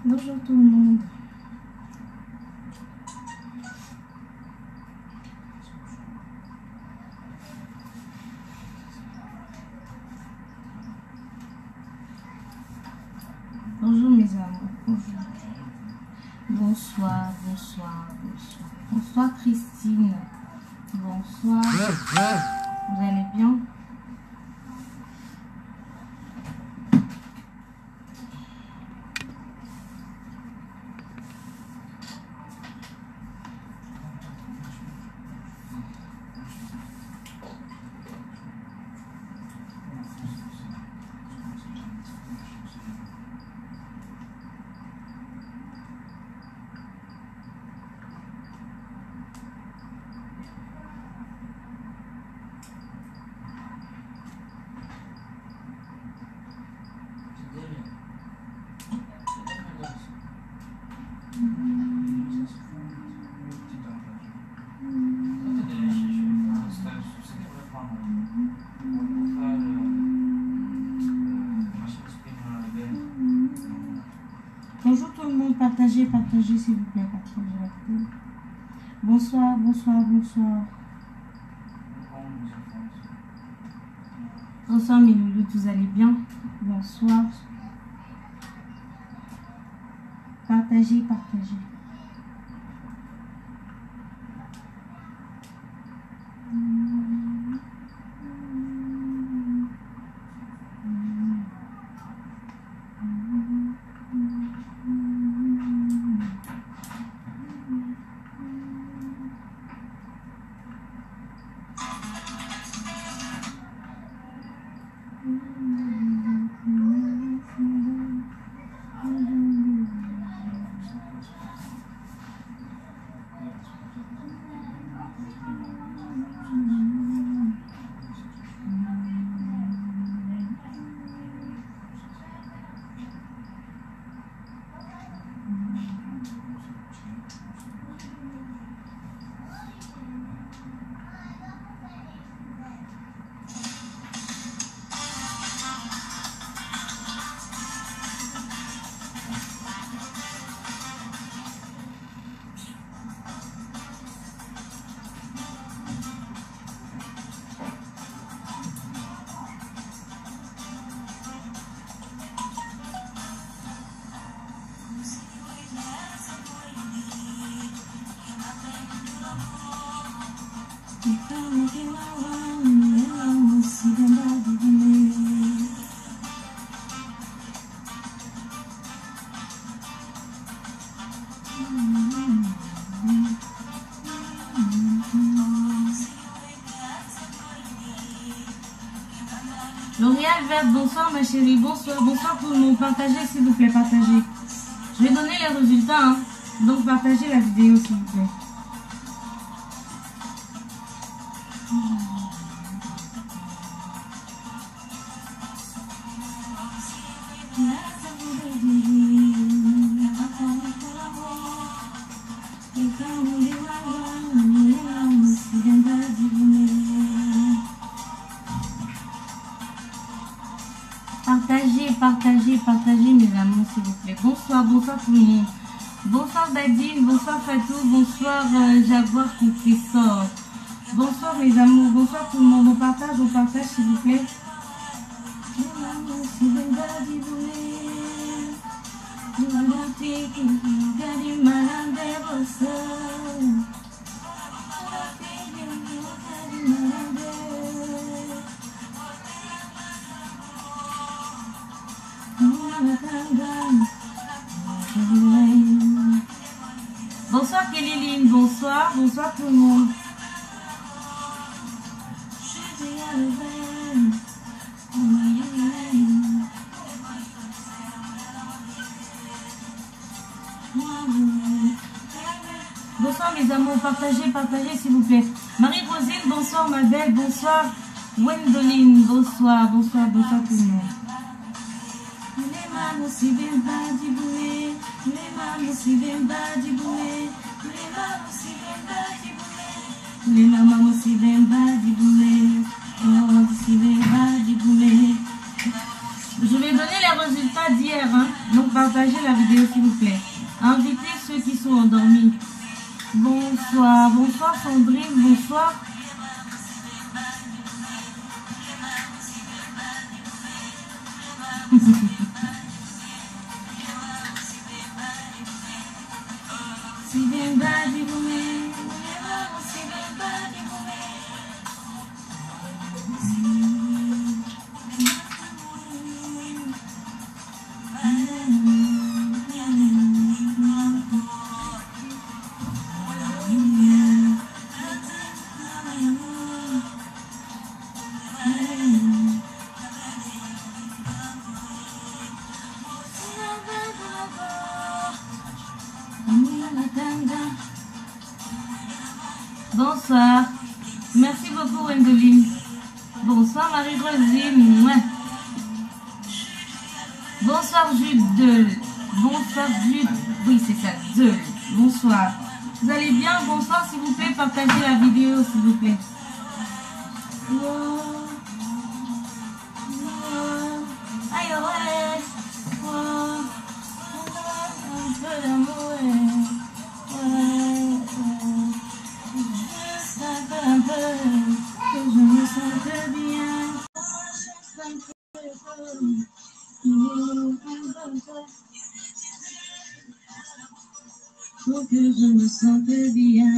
Bonjour tout le monde. Bonjour mes amours. Bonjour. Bonsoir, bonsoir, bonsoir. Bonsoir Christine. Bonsoir. Vous allez bien? Bonjour tout le monde, partagez, partagez s'il vous plaît, partagez la vidéo. Bonsoir, bonsoir, bonsoir. Bonsoir mes loulous, vous allez bien? Bonsoir. Partagez, partagez. L'Oréal Verte, bonsoir ma chérie, bonsoir, bonsoir tout le monde, partagez s'il vous plaît, partagez. Je vais donner les résultats, hein. Donc partagez la vidéo s'il vous plaît. Partagez, partagez, partagez mes amours s'il vous plaît. Bonsoir, bonsoir tout le monde. Bonsoir Badine, bonsoir Fatou, bonsoir Jaguar qui sort. Bonsoir mes amours, bonsoir tout le monde. On partage s'il vous plaît. Bonsoir Kéliline, bonsoir, bonsoir tout le monde. Bonsoir mes amours, partagez, partagez s'il vous plaît. Marie-Rosine, bonsoir ma belle, bonsoir Wendoline, bonsoir, bonsoir, bonsoir tout le monde. Je vais donner les résultats d'hier, hein. Donc partagez. partagez la vidéo s'il vous plaît. Invitez ceux qui sont endormis. Bonsoir, bonsoir Sandrine, bonsoir. Bonsoir. Merci beaucoup Wendeline. Bonsoir Marie-Rosine. Bonsoir Jude. Bonsoir Jude. Oui, c'est ça, Zeul. Bonsoir. Vous allez bien? Bonsoir, s'il vous plaît. Partagez la vidéo, s'il vous plaît. Aïe, ouais. Un peu d'amour. Un peu, que je me sente bien. Pour que je me sente bien.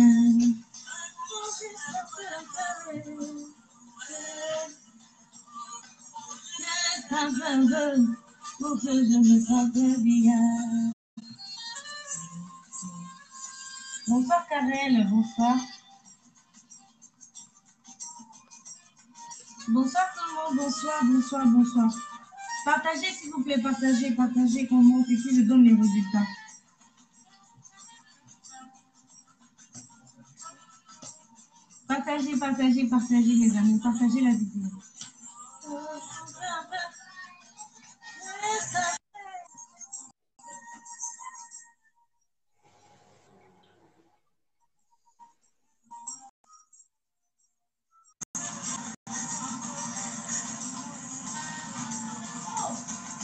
Pour que je me sente bien. Bonsoir Karel, bonsoir. Bonsoir tout le monde, bonsoir, bonsoir, bonsoir. Partagez s'il vous plaît, partagez comment et puis je donne les résultats. Partagez mes amis, partagez la vidéo.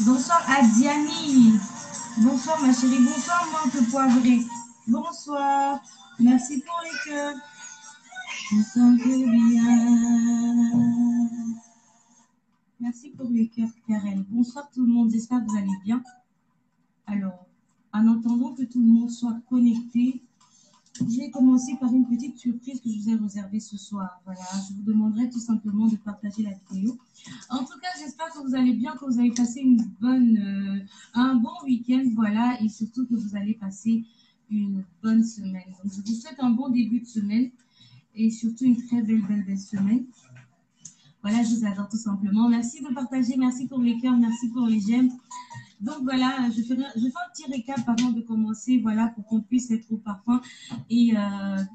Bonsoir à Diani. Bonsoir ma chérie. Bonsoir Manque Poivrée. Bonsoir. Merci pour les cœurs. Je me sens bien. Merci pour les cœurs, Karen. Bonsoir tout le monde. J'espère que vous allez bien. Alors, en attendant que tout le monde soit connecté, je vais commencer par une petite surprise que je vous ai réservée ce soir. Voilà, je vous demanderai tout simplement de partager la vidéo. En tout cas, j'espère que vous allez bien, que vous avez passé un bon week-end, voilà, et surtout que vous allez passer une bonne semaine. Donc, je vous souhaite un bon début de semaine et surtout une très belle semaine. Voilà, je vous adore tout simplement. Merci de partager, merci pour les cœurs, merci pour les j'aime. Donc voilà, je fais un petit récap avant de commencer, voilà, pour qu'on puisse être au parfum et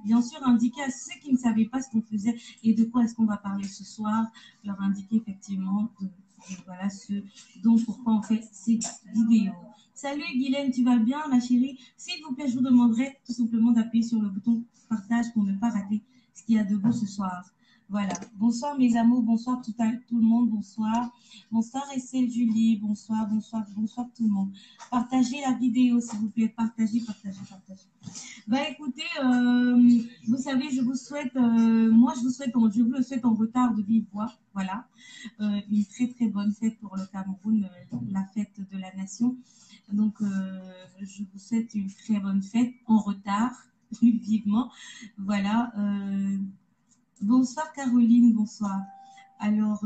bien sûr indiquer à ceux qui ne savaient pas ce qu'on faisait et de quoi est-ce qu'on va parler ce soir, leur indiquer effectivement voilà ce dont pourquoi on fait ces vidéos. Salut Guylaine, tu vas bien ma chérie? S'il vous plaît, je vous demanderai tout simplement d'appuyer sur le bouton partage pour ne pas rater ce qu'il y a de beau ce soir. Voilà, bonsoir mes amours, bonsoir tout le monde, bonsoir. Bonsoir Estelle Julie, bonsoir tout le monde. Partagez la vidéo s'il vous plaît, partagez. Bah écoutez, vous savez, je vous le souhaite en retard de vive voix, voilà. Une très bonne fête pour le Cameroun, la fête de la nation. Donc je vous souhaite une très bonne fête en retard, vivement, voilà. Bonsoir Caroline, bonsoir. Alors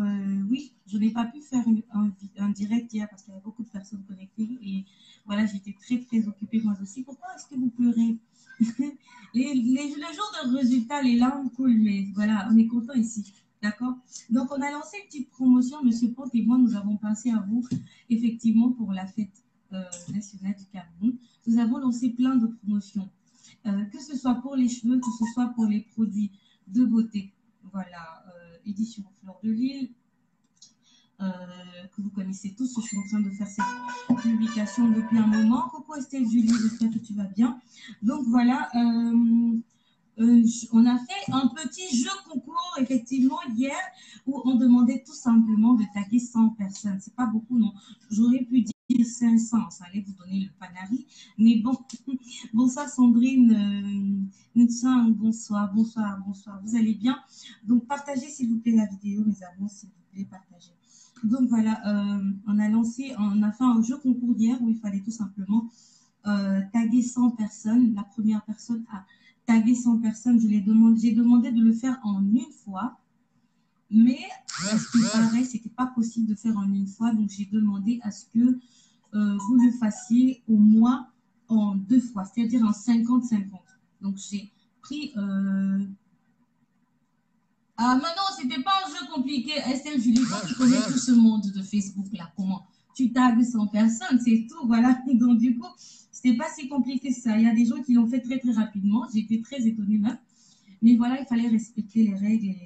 oui, je n'ai pas pu faire un direct hier parce qu'il y avait beaucoup de personnes connectées et voilà, j'étais très occupée moi aussi. Pourquoi est-ce que vous pleurez? Le jour de résultat, les larmes coulent, mais voilà, on est content ici, d'accord? Donc on a lancé une petite promotion, Monsieur Ponte et moi, nous avons pensé à vous, effectivement, pour la fête nationale du Cameroun. Nous avons lancé plein de promotions, que ce soit pour les cheveux, que ce soit pour les produits de beauté. Voilà, édition Fleur de Lille, que vous connaissez tous. Je suis en train de faire cette publication depuis un moment. Coucou Estelle Julie, j'espère que tu vas bien. Donc voilà, on a fait un petit jeu concours, effectivement, hier, où on demandait tout simplement de taguer 100 personnes. C'est pas beaucoup, non. J'aurais pu dire 500, ça allait vous donner le panari. Mais bon, bonsoir Sandrine, Nitsan, bonsoir, bonsoir, bonsoir. Vous allez bien? Donc, partagez s'il vous plaît la vidéo, mes amis, s'il vous plaît, partagez. Donc voilà, on a fait un jeu concours hier où il fallait tout simplement taguer 100 personnes. La première personne a tagué 100 personnes. J'ai demandé de le faire en une fois, mais à ce qui paraît, c'était pas possible de faire en une fois. Donc j'ai demandé à ce que vous le fassiez au moins en deux fois, c'est-à-dire en 50-50. Donc j'ai pris ah, mais non, c'était pas un jeu compliqué. Estelle Julie, tu connais tout ce monde de Facebook là. Comment tu tagues 100 personnes, c'est tout. Voilà. Donc, du coup, c'était pas si compliqué que ça. Il y a des gens qui l'ont fait très, très rapidement. J'étais très étonnée même. Mais voilà, il fallait respecter les règles. Et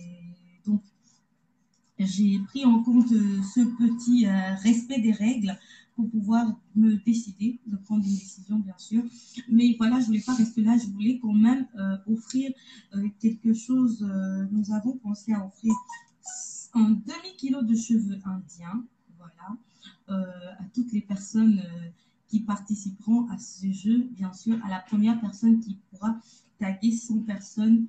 donc, j'ai pris en compte ce petit respect des règles pour pouvoir me décider, de prendre une décision, bien sûr. Mais voilà, je ne voulais pas rester là, je voulais quand même offrir quelque chose. Nous avons pensé à offrir un demi-kilo de cheveux indiens, voilà, à toutes les personnes qui participeront à ce jeu, bien sûr, à la première personne qui pourra taguer 100 personnes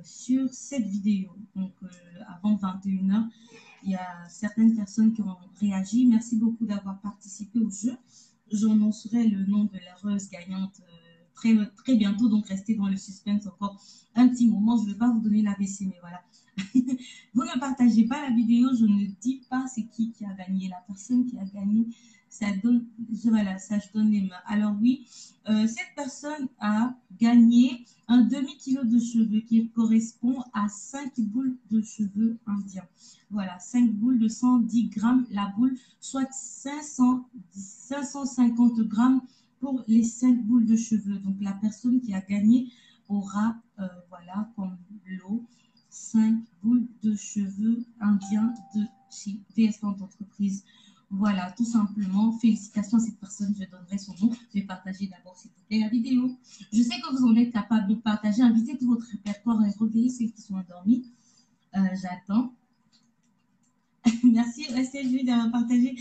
sur cette vidéo. Donc, avant 21h, il y a certaines personnes qui ont réagi. Merci beaucoup d'avoir participé au jeu. J'annoncerai le nom de l'heureuse gagnante très, très bientôt, donc restez dans le suspense encore un petit moment. Je ne vais pas vous donner l'ABC, mais voilà. Vous ne partagez pas la vidéo, je ne dis pas c'est qui a gagné. La personne qui a gagné, ça donne, voilà, ça je donne les mains. Alors oui, cette personne a gagné un demi-kilo de cheveux qui correspond à 5 boules de cheveux indiens. Voilà, 5 boules de 110 grammes la boule, soit 550 grammes pour les 5 boules de cheveux. Donc la personne qui a gagné aura, voilà, comme lot, 5 boules de cheveux indiens de chez VS Vente Entreprise. Voilà, tout simplement. Félicitations à cette personne. Je donnerai son nom. Je vais partager d'abord, s'il vous plaît, la vidéo. Je sais que vous en êtes capable de partager. Invitez tout votre répertoire et réveillez celles qui sont endormies. J'attends. Merci, restez juste d'avoir partagé.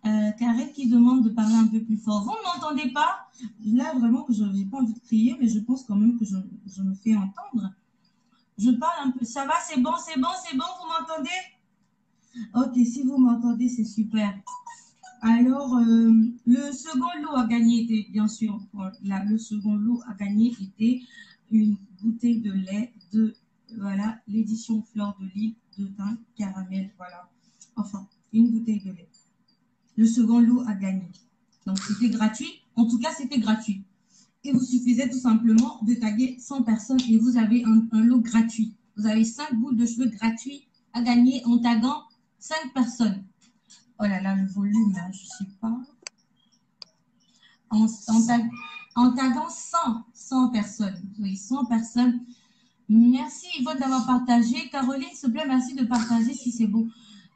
Karel qui demande de parler un peu plus fort. Vous ne m'entendez pas? Là, vraiment, que je n'ai pas envie de crier, mais je pense quand même que je me fais entendre. Je parle un peu. Ça va, c'est bon, c'est bon, c'est bon, vous m'entendez? Ok, si vous m'entendez, c'est super. Alors, le second lot à gagner était, bien sûr, le second lot à gagner était une bouteille de lait de, voilà, l'édition Fleur de Lys de thym caramel, voilà. Enfin, une bouteille de lait. Le second lot à gagner. Donc, c'était gratuit. En tout cas, c'était gratuit. Il vous suffisait tout simplement de taguer 100 personnes et vous avez un lot gratuit. Vous avez 5 boules de cheveux gratuits à gagner en taguant 5 personnes. Oh là là, le volume, là, je ne sais pas. En taguant 100 personnes. Oui, 100 personnes. Merci Yvonne d'avoir partagé. Caroline, s'il te plaît, merci de partager si c'est bon.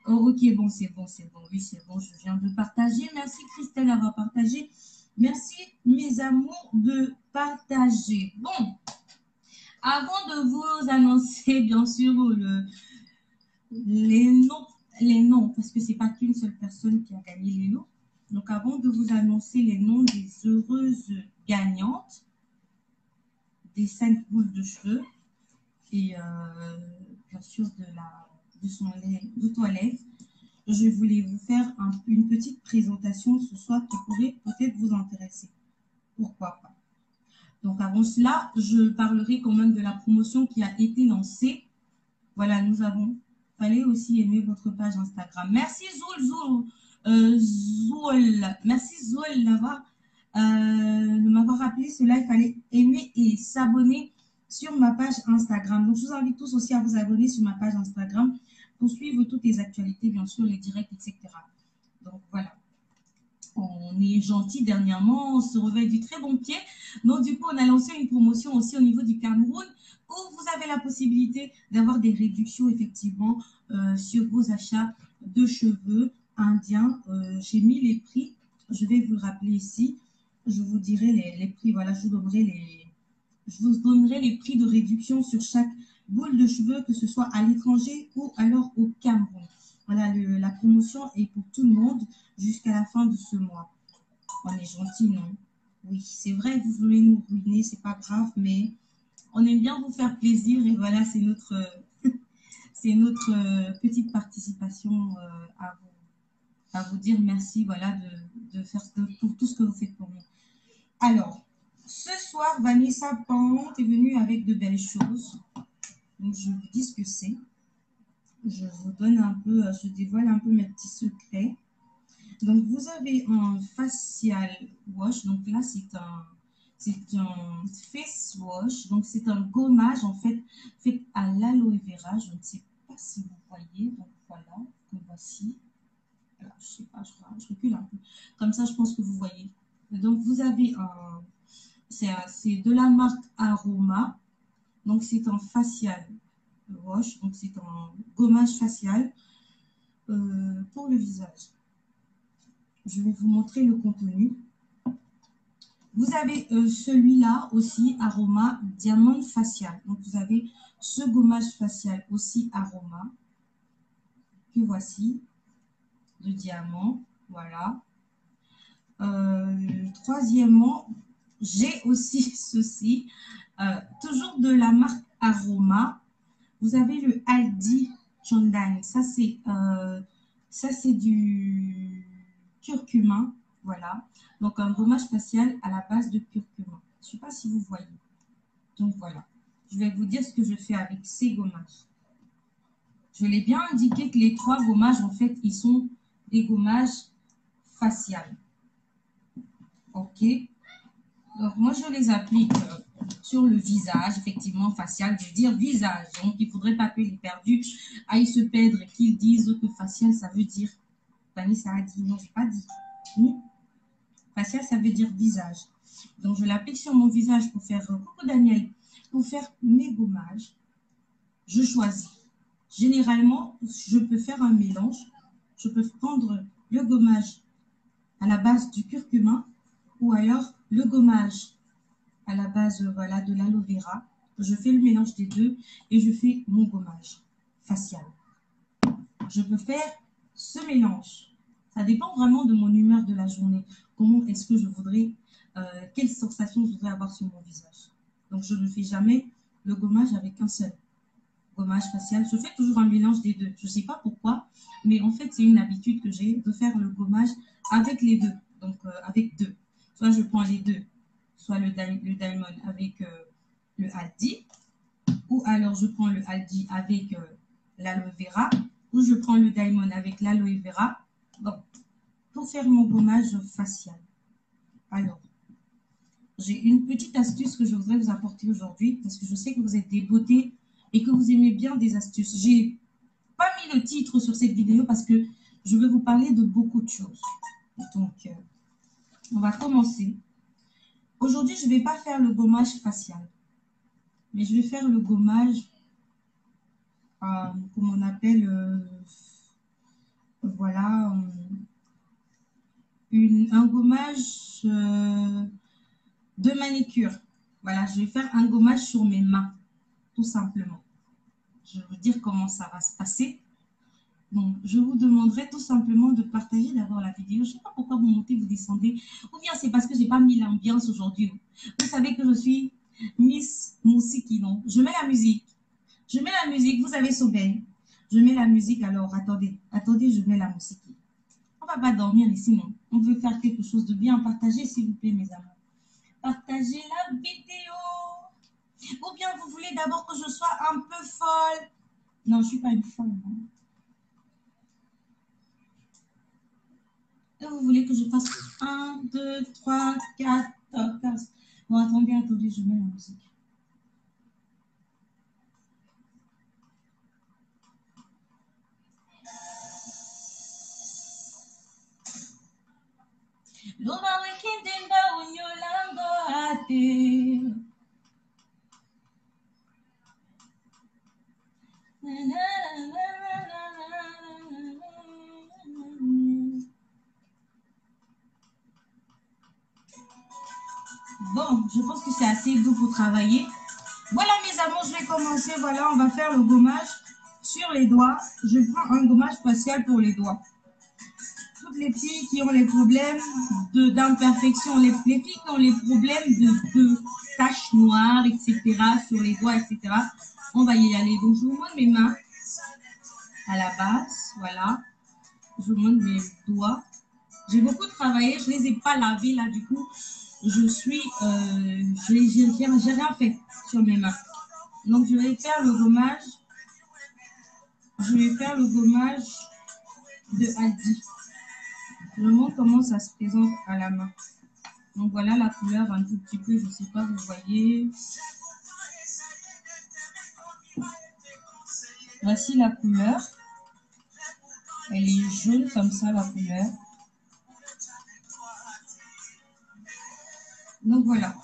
Oh, ok, bon, c'est bon, c'est bon. Oui, c'est bon, je viens de partager. Merci Christelle d'avoir partagé. Merci mes amours de partager. Bon, avant de vous annoncer, bien sûr, les noms, parce que ce n'est pas qu'une seule personne qui a gagné les lots. Donc, avant de vous annoncer les noms des heureuses gagnantes des 5 boules de cheveux et bien sûr de son lait de toilette, je voulais vous faire une petite présentation ce soir qui pourrait peut-être vous intéresser. Pourquoi pas? Donc, avant cela, je parlerai quand même de la promotion qui a été lancée. Voilà, fallait aussi aimer votre page Instagram. Merci Zoul. Merci Zoul de m'avoir rappelé cela. Il fallait aimer et s'abonner sur ma page Instagram. Donc, je vous invite tous aussi à vous abonner sur ma page Instagram pour suivre toutes les actualités, bien sûr, les directs, etc. Donc, voilà. On est gentil dernièrement, on se réveille du très bon pied. Donc, du coup, on a lancé une promotion aussi au niveau du Cameroun où vous avez la possibilité d'avoir des réductions, effectivement, sur vos achats de cheveux indiens. J'ai mis les prix. Je vais vous rappeler ici. Je vous dirai les prix. Voilà, je vous donnerai je vous donnerai les prix de réduction sur chaque boule de cheveux, que ce soit à l'étranger ou alors au Cameroun. Voilà, la promotion est pour tout le monde jusqu'à la fin de ce mois. On est gentil, non? Oui, c'est vrai, vous voulez nous ruiner, c'est pas grave, mais on aime bien vous faire plaisir et voilà, c'est notre petite participation à vous dire merci, voilà, de faire pour tout ce que vous faites pour nous. Alors, ce soir, Vanessa Pant est venue avec de belles choses. Donc, je vous dis ce que c'est. Je vous donne un peu, je dévoile un peu mes petits secrets. Donc, vous avez un facial wash. Donc là, c'est un face wash. Donc, c'est un gommage, en fait à l'aloe vera. Je ne sais pas si vous voyez. Donc, voilà, que voici. Alors, je sais pas, je recule un peu. Comme ça, je pense que vous voyez. Donc, vous avez c'est de la marque Aroma. Donc, c'est un facial wash. Donc, c'est un gommage facial pour le visage. Je vais vous montrer le contenu. Vous avez celui-là aussi, Aroma Diamant Facial. Donc, vous avez ce gommage facial aussi Aroma, que voici, de diamant. Voilà. Troisièmement, j'ai aussi ceci, toujours de la marque Aroma. Vous avez le Aldi Chandan. Ça, c'est du curcuma. Voilà. Donc, un gommage facial à la base de curcuma. Je ne sais pas si vous voyez. Donc, voilà. Je vais vous dire ce que je fais avec ces gommages. Je l'ai bien indiqué que les 3 gommages, en fait, ils sont des gommages faciaux. OK. Donc, moi, je les applique sur le visage, effectivement, facial. Je veux dire visage. Donc, il ne faudrait pas que les perdus aillent se perdre et qu'ils disent que facial, ça veut dire. Vanessa a dit, non, je n'ai pas dit. Facial, ça veut dire visage. Donc, je l'applique sur mon visage pour faire, coucou Daniel, pour faire mes gommages. Je choisis. Généralement, je peux faire un mélange. Je peux prendre le gommage à la base du curcuma ou alors le gommage à la base voilà, de l'aloe vera. Je fais le mélange des deux et je fais mon gommage facial. Je peux faire ce mélange. Ça dépend vraiment de mon humeur de la journée. Comment est-ce que je voudrais, quelle sensation je voudrais avoir sur mon visage. Donc, je ne fais jamais le gommage avec un seul gommage facial. Je fais toujours un mélange des deux. Je ne sais pas pourquoi, mais en fait, c'est une habitude que j'ai de faire le gommage avec les deux. Donc, avec deux. Soit je prends les deux, soit le diamond avec le Aldi, ou alors je prends le Aldi avec l'aloe vera, ou je prends le diamond avec l'aloe vera. Donc, pour faire mon gommage facial. Alors, j'ai une petite astuce que je voudrais vous apporter aujourd'hui, parce que je sais que vous êtes des beautés et que vous aimez bien des astuces. J'ai pas mis le titre sur cette vidéo parce que je vais vous parler de beaucoup de choses. Donc, on va commencer. Aujourd'hui, je ne vais pas faire le gommage facial, mais je vais faire le gommage, comme on appelle, voilà, un gommage de manicure. Voilà, je vais faire un gommage sur mes mains, tout simplement. Je vais vous dire comment ça va se passer. Donc, je vous demanderai tout simplement de partager d'abord la vidéo. Je ne sais pas pourquoi vous montez, vous descendez. Ou bien c'est parce que je n'ai pas mis l'ambiance aujourd'hui. Vous savez que je suis Miss Moussiki, non? Je mets la musique. Je mets la musique. Vous avez sommeil. Je mets la musique. Alors, attendez. Attendez, je mets la musique. On ne va pas dormir ici, non? On veut faire quelque chose de bien. Partagez, s'il vous plaît, mes amours. Partagez la vidéo. Ou bien vous voulez d'abord que je sois un peu folle? Non, je ne suis pas une folle. Non. Et vous voulez que je fasse 1, 2, 3, 4, 15. Bon, attendez, attendez, je mets la musique. Loba wikindinda unyolango ate. Bon, je pense que c'est assez doux pour travailler. Voilà mes amours, je vais commencer. Voilà, on va faire le gommage sur les doigts. Je prends un gommage facial pour les doigts. Toutes les filles qui ont les problèmes d'imperfection, les filles qui ont les problèmes de taches noires, etc., sur les doigts, etc., on va y aller. Donc, je vous montre mes mains à la base. Voilà. Je vous montre mes doigts. J'ai beaucoup travaillé, je ne les ai pas lavés là, du coup, j'ai rien fait sur mes mains. Donc, je vais faire le gommage. Je vais faire le gommage de Aldi. Je vous montre comment ça se présente à la main. Donc, voilà la couleur un tout petit peu, je ne sais pas, vous voyez. Voici la couleur. Elle est jaune comme ça, la couleur. Donc, voilà.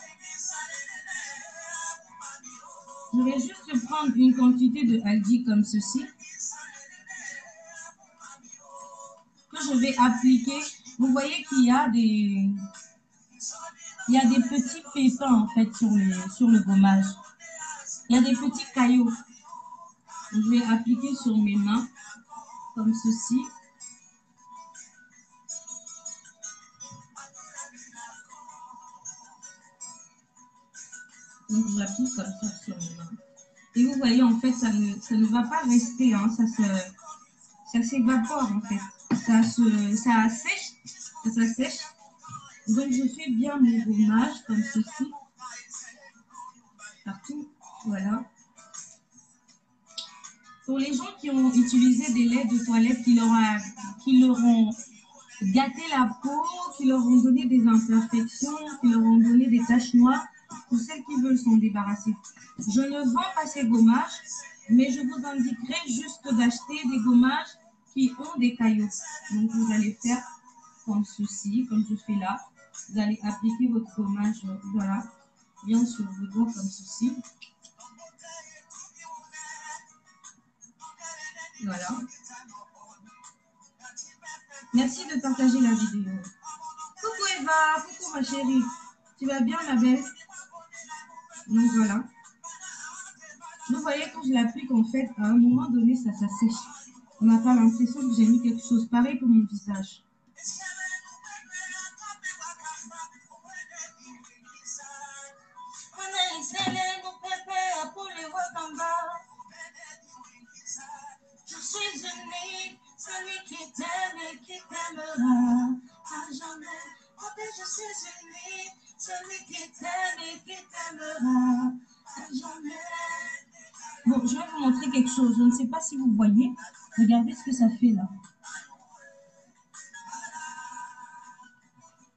Je vais juste prendre une quantité de Aldi comme ceci. Que je vais appliquer. Vous voyez qu'il y a des petits pépins en fait sur le gommage. Il y a des petits cailloux. Je vais appliquer sur mes mains comme ceci. Donc j'applique comme ça sur mes mains. Et vous voyez en fait ça ne va pas rester, hein, ça s'évapore en fait. Ça sèche. Donc je fais bien mon gommage comme ceci. Partout, voilà. Pour les gens qui ont utilisé des laits de toilette qui leur ont gâté la peau, qui leur ont donné des imperfections, qui leur ont donné des taches noires, pour celles qui veulent s'en débarrasser. Je ne vends pas ces gommages, mais je vous indiquerai juste d'acheter des gommages qui ont des cailloux. Donc vous allez faire comme ceci, comme je fais là. Vous allez appliquer votre gommage, voilà, bien sur vos doigts comme ceci. Voilà. Merci de partager la vidéo. Coucou Eva, coucou ma chérie. Tu vas bien ma belle? Donc voilà. Vous voyez quand je l'applique en fait, à un moment donné ça sèche. On n'a pas l'impression que j'ai mis quelque chose. Pareil pour mon visage. Je suis unie, celui qui t'aime et qui t'aimera à jamais. Je suis unie, celui qui t'aime et qui t'aimera à jamais. Bon, je vais vous montrer quelque chose. Je ne sais pas si vous voyez. Regardez ce que ça fait là.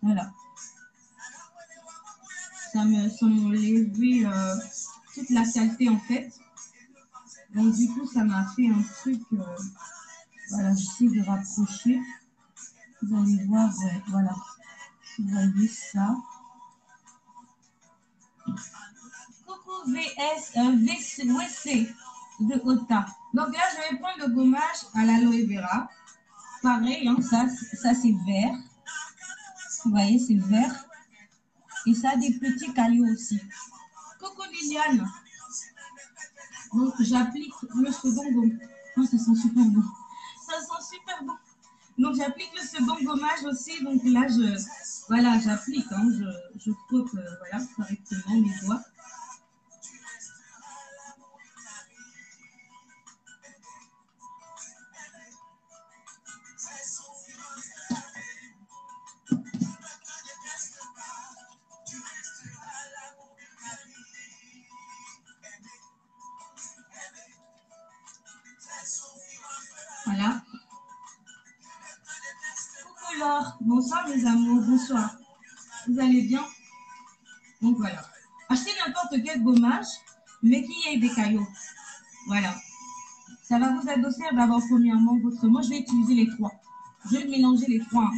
Voilà. Ça m'a levé toute la saleté en fait. Donc du coup, ça m'a fait un truc. Voilà, j'essaie de rapprocher. Vous allez voir, voilà. Vous voyez ça. Coucou VC de Ota. Donc là, je vais prendre le gommage à l'aloe vera. Pareil, hein, ça c'est vert. Vous voyez, c'est vert. Et ça a des petits cailloux aussi. Coucou Liliane. Donc j'applique le second gommage. Oh, ça sent super bon. Ça sent super bon. Donc j'applique le second gommage aussi. Donc là, voilà, j'applique. Hein, je frotte voilà, correctement mes doigts. Voilà. Coucou Laure. Bonsoir mes amours. Bonsoir. Vous allez bien? Donc voilà. Achetez n'importe quel gommage, mais qui ait des cailloux. Voilà. Ça va vous adosser d'abord premièrement votre... Moi, je vais utiliser les trois. Je vais mélanger les trois. Hein.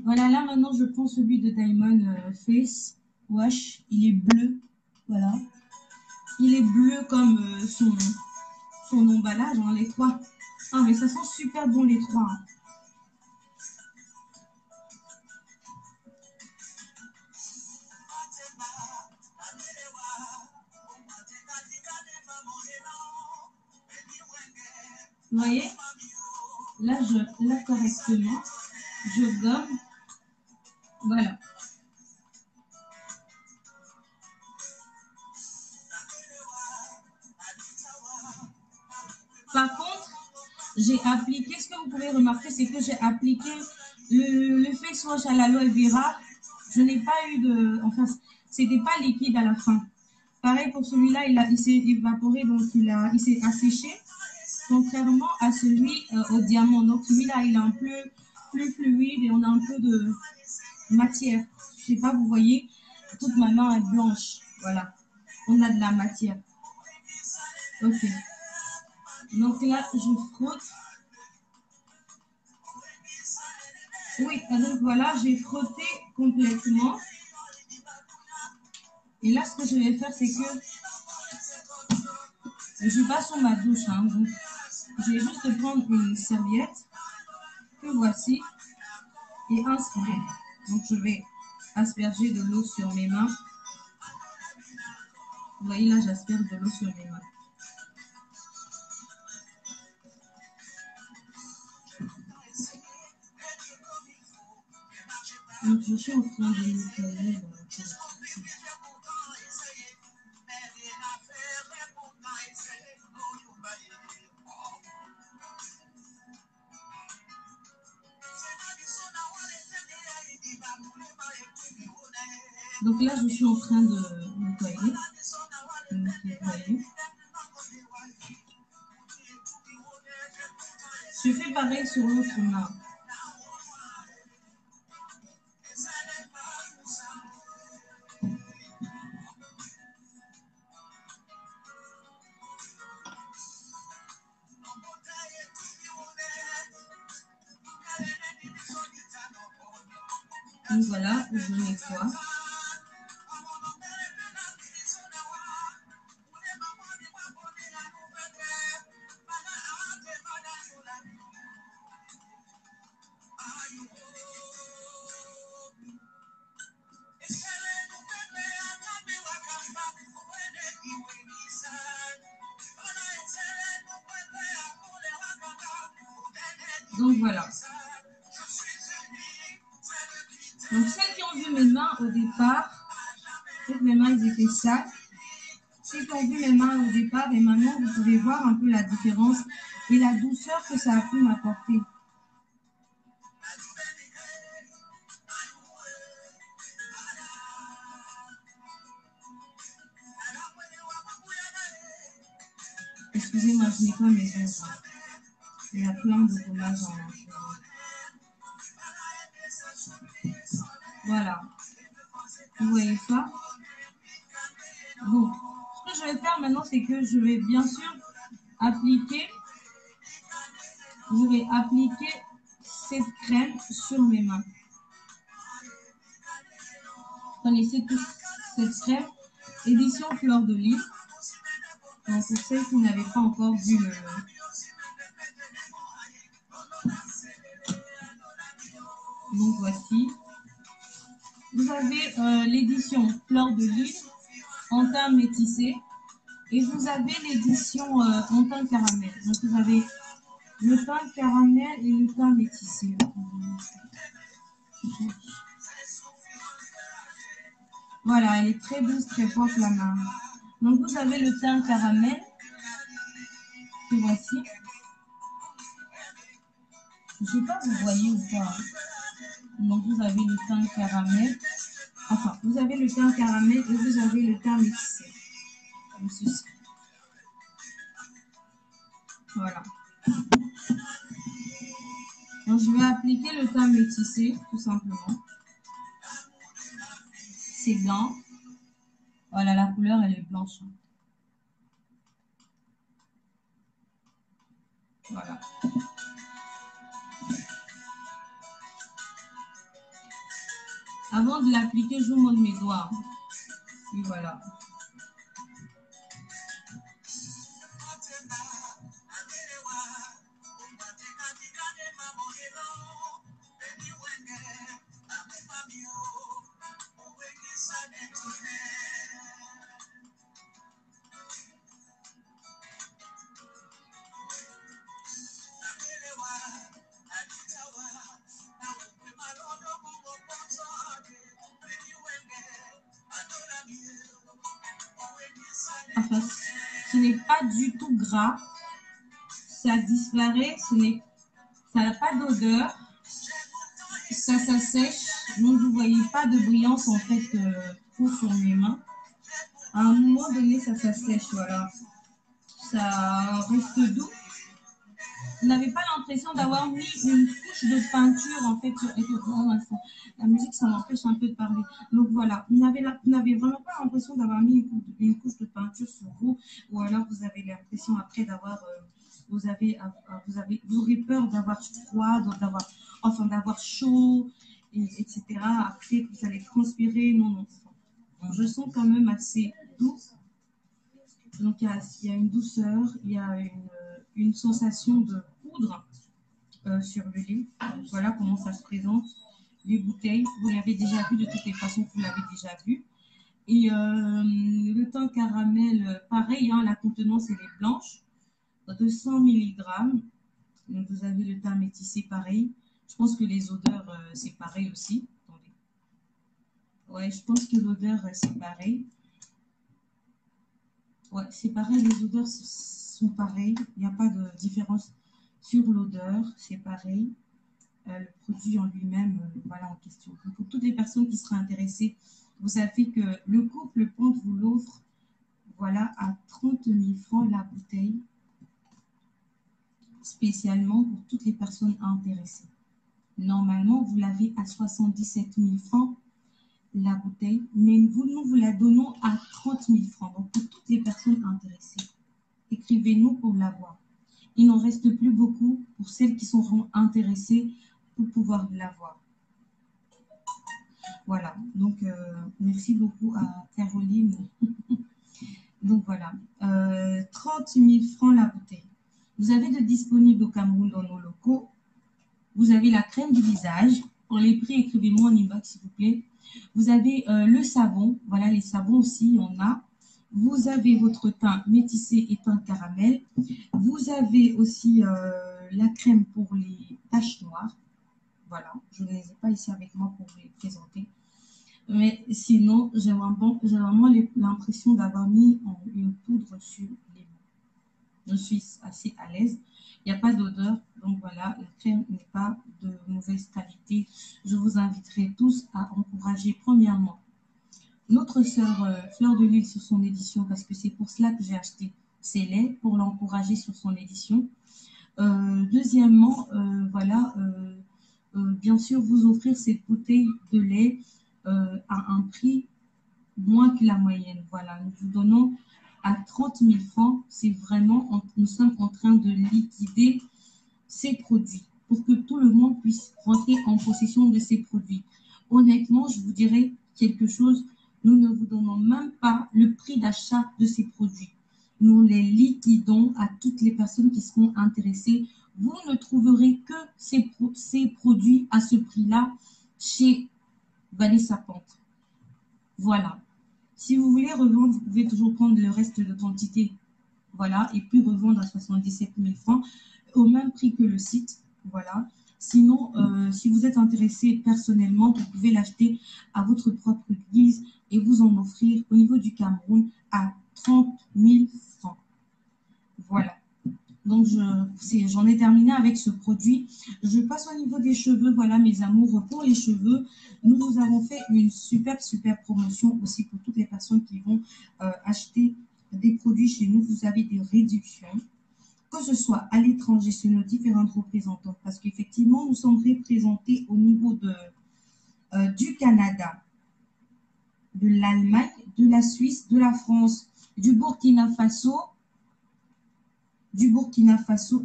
Voilà, là maintenant, je prends celui de Diamond Face Wash. Il est bleu. Voilà. Il est bleu comme son emballage, hein, les trois. Ah, mais ça sent super bon les trois. Hein. Vous voyez? Là, correctement, je gomme. Voilà. Par contre, j'ai appliqué, ce que vous pouvez remarquer, c'est que j'ai appliqué le face wash à l'aloe vera. Je n'ai pas eu de, enfin, c'était pas liquide à la fin. Pareil pour celui-là, il s'est évaporé, donc il s'est asséché, contrairement à celui au diamant. Donc celui-là, il est un peu plus fluide et on a un peu de matière. Je sais pas, vous voyez, toute ma main est blanche. Voilà, on a de la matière. Ok. Donc là, je frotte. Oui, donc voilà, j'ai frotté complètement. Et là, ce que je vais faire, c'est que je ne suis pas sur ma douche. Hein, donc, je vais juste prendre une serviette que voici et un spray. Donc, je vais asperger de l'eau sur mes mains. Vous voyez, là, j'asperge de l'eau sur mes mains. Donc, je suis en train de nettoyer. Donc là, je suis en train de nettoyer. Je fais pareil sur l'autre main. Donc voilà, je nettoie. Donc voilà. Donc celles qui ont vu mes mains au départ, peut-être mes mains ils étaient sales. Ceux qui ont vu mes mains au départ et maintenant, vous pouvez voir un peu la différence et la douceur que ça a pu m'apporter. Excusez-moi, je n'ai pas mes ongles. Il y a plein de dommages en manche. Voilà. Vous voyez ça? Donc, ce que je vais faire maintenant, c'est que je vais bien sûr appliquer cette crème sur mes mains. Connaissez tous cette crème, édition Fleur de Lys. Donc, pour celles qui n'avaient pas encore vu le... Donc, voici. Vous avez l'édition Fleur de Lys en teint métissé et vous avez l'édition en teint caramel. Donc, vous avez le teint caramel et le teint métissé. Voilà, elle est très douce, très forte la main. Donc, vous avez le teint caramel. Que voici. Je ne sais pas si vous voyez ou pas. Donc, vous avez le teint caramel. Enfin, vous avez le teint caramel et vous avez le teint métissé. Comme ceci. Voilà. Donc, je vais appliquer le teint métissé, tout simplement. C'est blanc. Voilà, la couleur, elle est blanche. Voilà. Avant de l'appliquer, je vous montre mes doigts. Et voilà. enfin, ce n'est pas du tout gras. Ça disparaît, ça n'a pas d'odeur. Ça s'assèche, donc vous ne voyez pas de brillance en fait trop sur mes mains. À un moment donné, ça s'assèche, voilà. Ça reste doux. Vous n'avez pas l'impression d'avoir mis une couche de peinture en fait sur la musique, ça m'empêche un peu de parler. Donc voilà, vous n'avez vraiment pas l'impression d'avoir mis une couche de peinture sur vous, ou alors vous avez l'impression après d'avoir, vous aurez peur d'avoir froid, d'avoir chaud, etc. Après, vous allez transpirer. Non, non. Je sens quand même assez doux. Donc, il y a une douceur, il y a une sensation de poudre sur le lait. Voilà comment ça se présente. Les bouteilles, vous l'avez déjà vu, de toutes les façons, vous l'avez déjà vu. Et le teint caramel, pareil, hein, la contenance, elle est blanche, de 100 mg. Donc, vous avez le teint métissé, pareil. Je pense que les odeurs, c'est pareil aussi. Attendez. Ouais, je pense que l'odeur, c'est pareil. Ouais, c'est pareil, les odeurs sont pareilles. Il n'y a pas de différence sur l'odeur, c'est pareil. Le produit en lui-même, voilà, en question. Donc, pour toutes les personnes qui seraient intéressées, vous savez que le couple Ponte vous l'offre, voilà, à 30 000 francs la bouteille, spécialement pour toutes les personnes intéressées. Normalement, vous l'avez à 77 000 francs la bouteille, mais nous vous la donnons à 30 000 francs. Donc, pour toutes les personnes intéressées, écrivez-nous pour l'avoir. Il n'en reste plus beaucoup pour celles qui seront intéressées pour pouvoir l'avoir. Voilà, donc merci beaucoup à Caroline. Donc voilà, 30 000 francs la bouteille. Vous avez de disponible au Cameroun dans nos locaux. Vous avez la crème du visage. Pour les prix, écrivez-moi en inbox s'il vous plaît. Vous avez le savon. Voilà, les savons aussi, on a. Vous avez votre teint métissé et teint caramel. Vous avez aussi la crème pour les taches noires. Voilà, je ne les ai pas ici avec moi pour vous les présenter. Mais sinon, j'ai vraiment l'impression d'avoir mis une poudre sur les mains. Je suis assez à l'aise. Il n'y a pas d'odeur. Donc voilà, la crème n'est pas de mauvaise qualité. Je vous inviterai tous à encourager premièrement notre sœur Fleur de Lille sur son édition, parce que c'est pour cela que j'ai acheté ces laits, pour l'encourager sur son édition. Deuxièmement, voilà, bien sûr, vous offrir cette bouteille de lait à un prix moins que la moyenne. Voilà, nous vous donnons à 30 000 francs. C'est vraiment, nous sommes en train de liquider ces produits pour que tout le monde puisse rentrer en possession de ces produits. Honnêtement, je vous dirais quelque chose, nous ne vous donnons même pas le prix d'achat de ces produits. Nous les liquidons à toutes les personnes qui seront intéressées. Vous ne trouverez que ces produits à ce prix-là chez Vanessa Ponte. Voilà. Si vous voulez revendre, vous pouvez toujours prendre le reste de quantité. Voilà. Et puis revendre à 77 000 francs au même prix que le site. Voilà. Sinon, si vous êtes intéressé personnellement, vous pouvez l'acheter à votre propre guise et vous en offrir au niveau du Cameroun à 30 000 francs. Voilà. Donc, j'en ai terminé avec ce produit. Je passe au niveau des cheveux. Voilà, mes amours, pour les cheveux, nous vous avons fait une super promotion aussi pour toutes les personnes qui vont acheter des produits chez nous. Vous avez des réductions, que ce soit à l'étranger, chez nos différentes représentantes, parce qu'effectivement, nous sommes représentés au niveau du Canada, de l'Allemagne, de la Suisse, de la France, du Burkina Faso.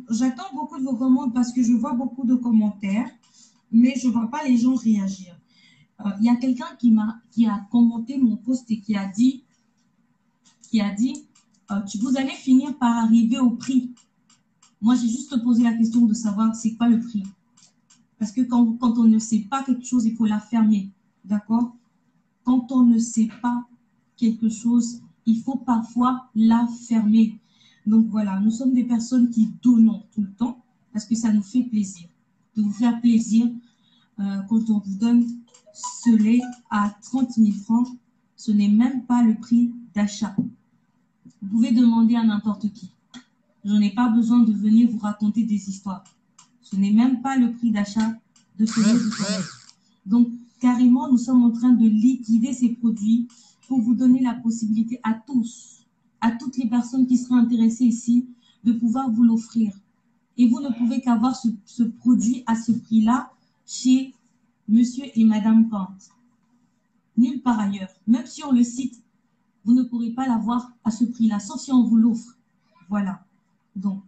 J'attends beaucoup de vos commandes parce que je vois beaucoup de commentaires, mais je ne vois pas les gens réagir. Il y a quelqu'un qui a commenté mon post et qui a dit vous allez finir par arriver au prix. Moi, j'ai juste posé la question de savoir c'est quoi le prix. Parce que quand on ne sait pas quelque chose, il faut l'affirmer. D'accord? Quand on ne sait pas quelque chose, il faut parfois la fermer. Donc voilà, nous sommes des personnes qui donnons tout le temps parce que ça nous fait plaisir. De vous faire plaisir quand on vous donne ce lait à 30 000 francs, ce n'est même pas le prix d'achat. Vous pouvez demander à n'importe qui. Je n'ai pas besoin de venir vous raconter des histoires. Ce n'est même pas le prix d'achat de payer du toilette. Donc, carrément, nous sommes en train de liquider ces produits pour vous donner la possibilité à tous, à toutes les personnes qui seraient intéressées ici, de pouvoir vous l'offrir. Et vous ne pouvez qu'avoir ce produit à ce prix-là chez Monsieur et Madame Pente. Nulle part ailleurs. Même sur le site, vous ne pourrez pas l'avoir à ce prix-là, sauf si on vous l'offre. Voilà. Donc,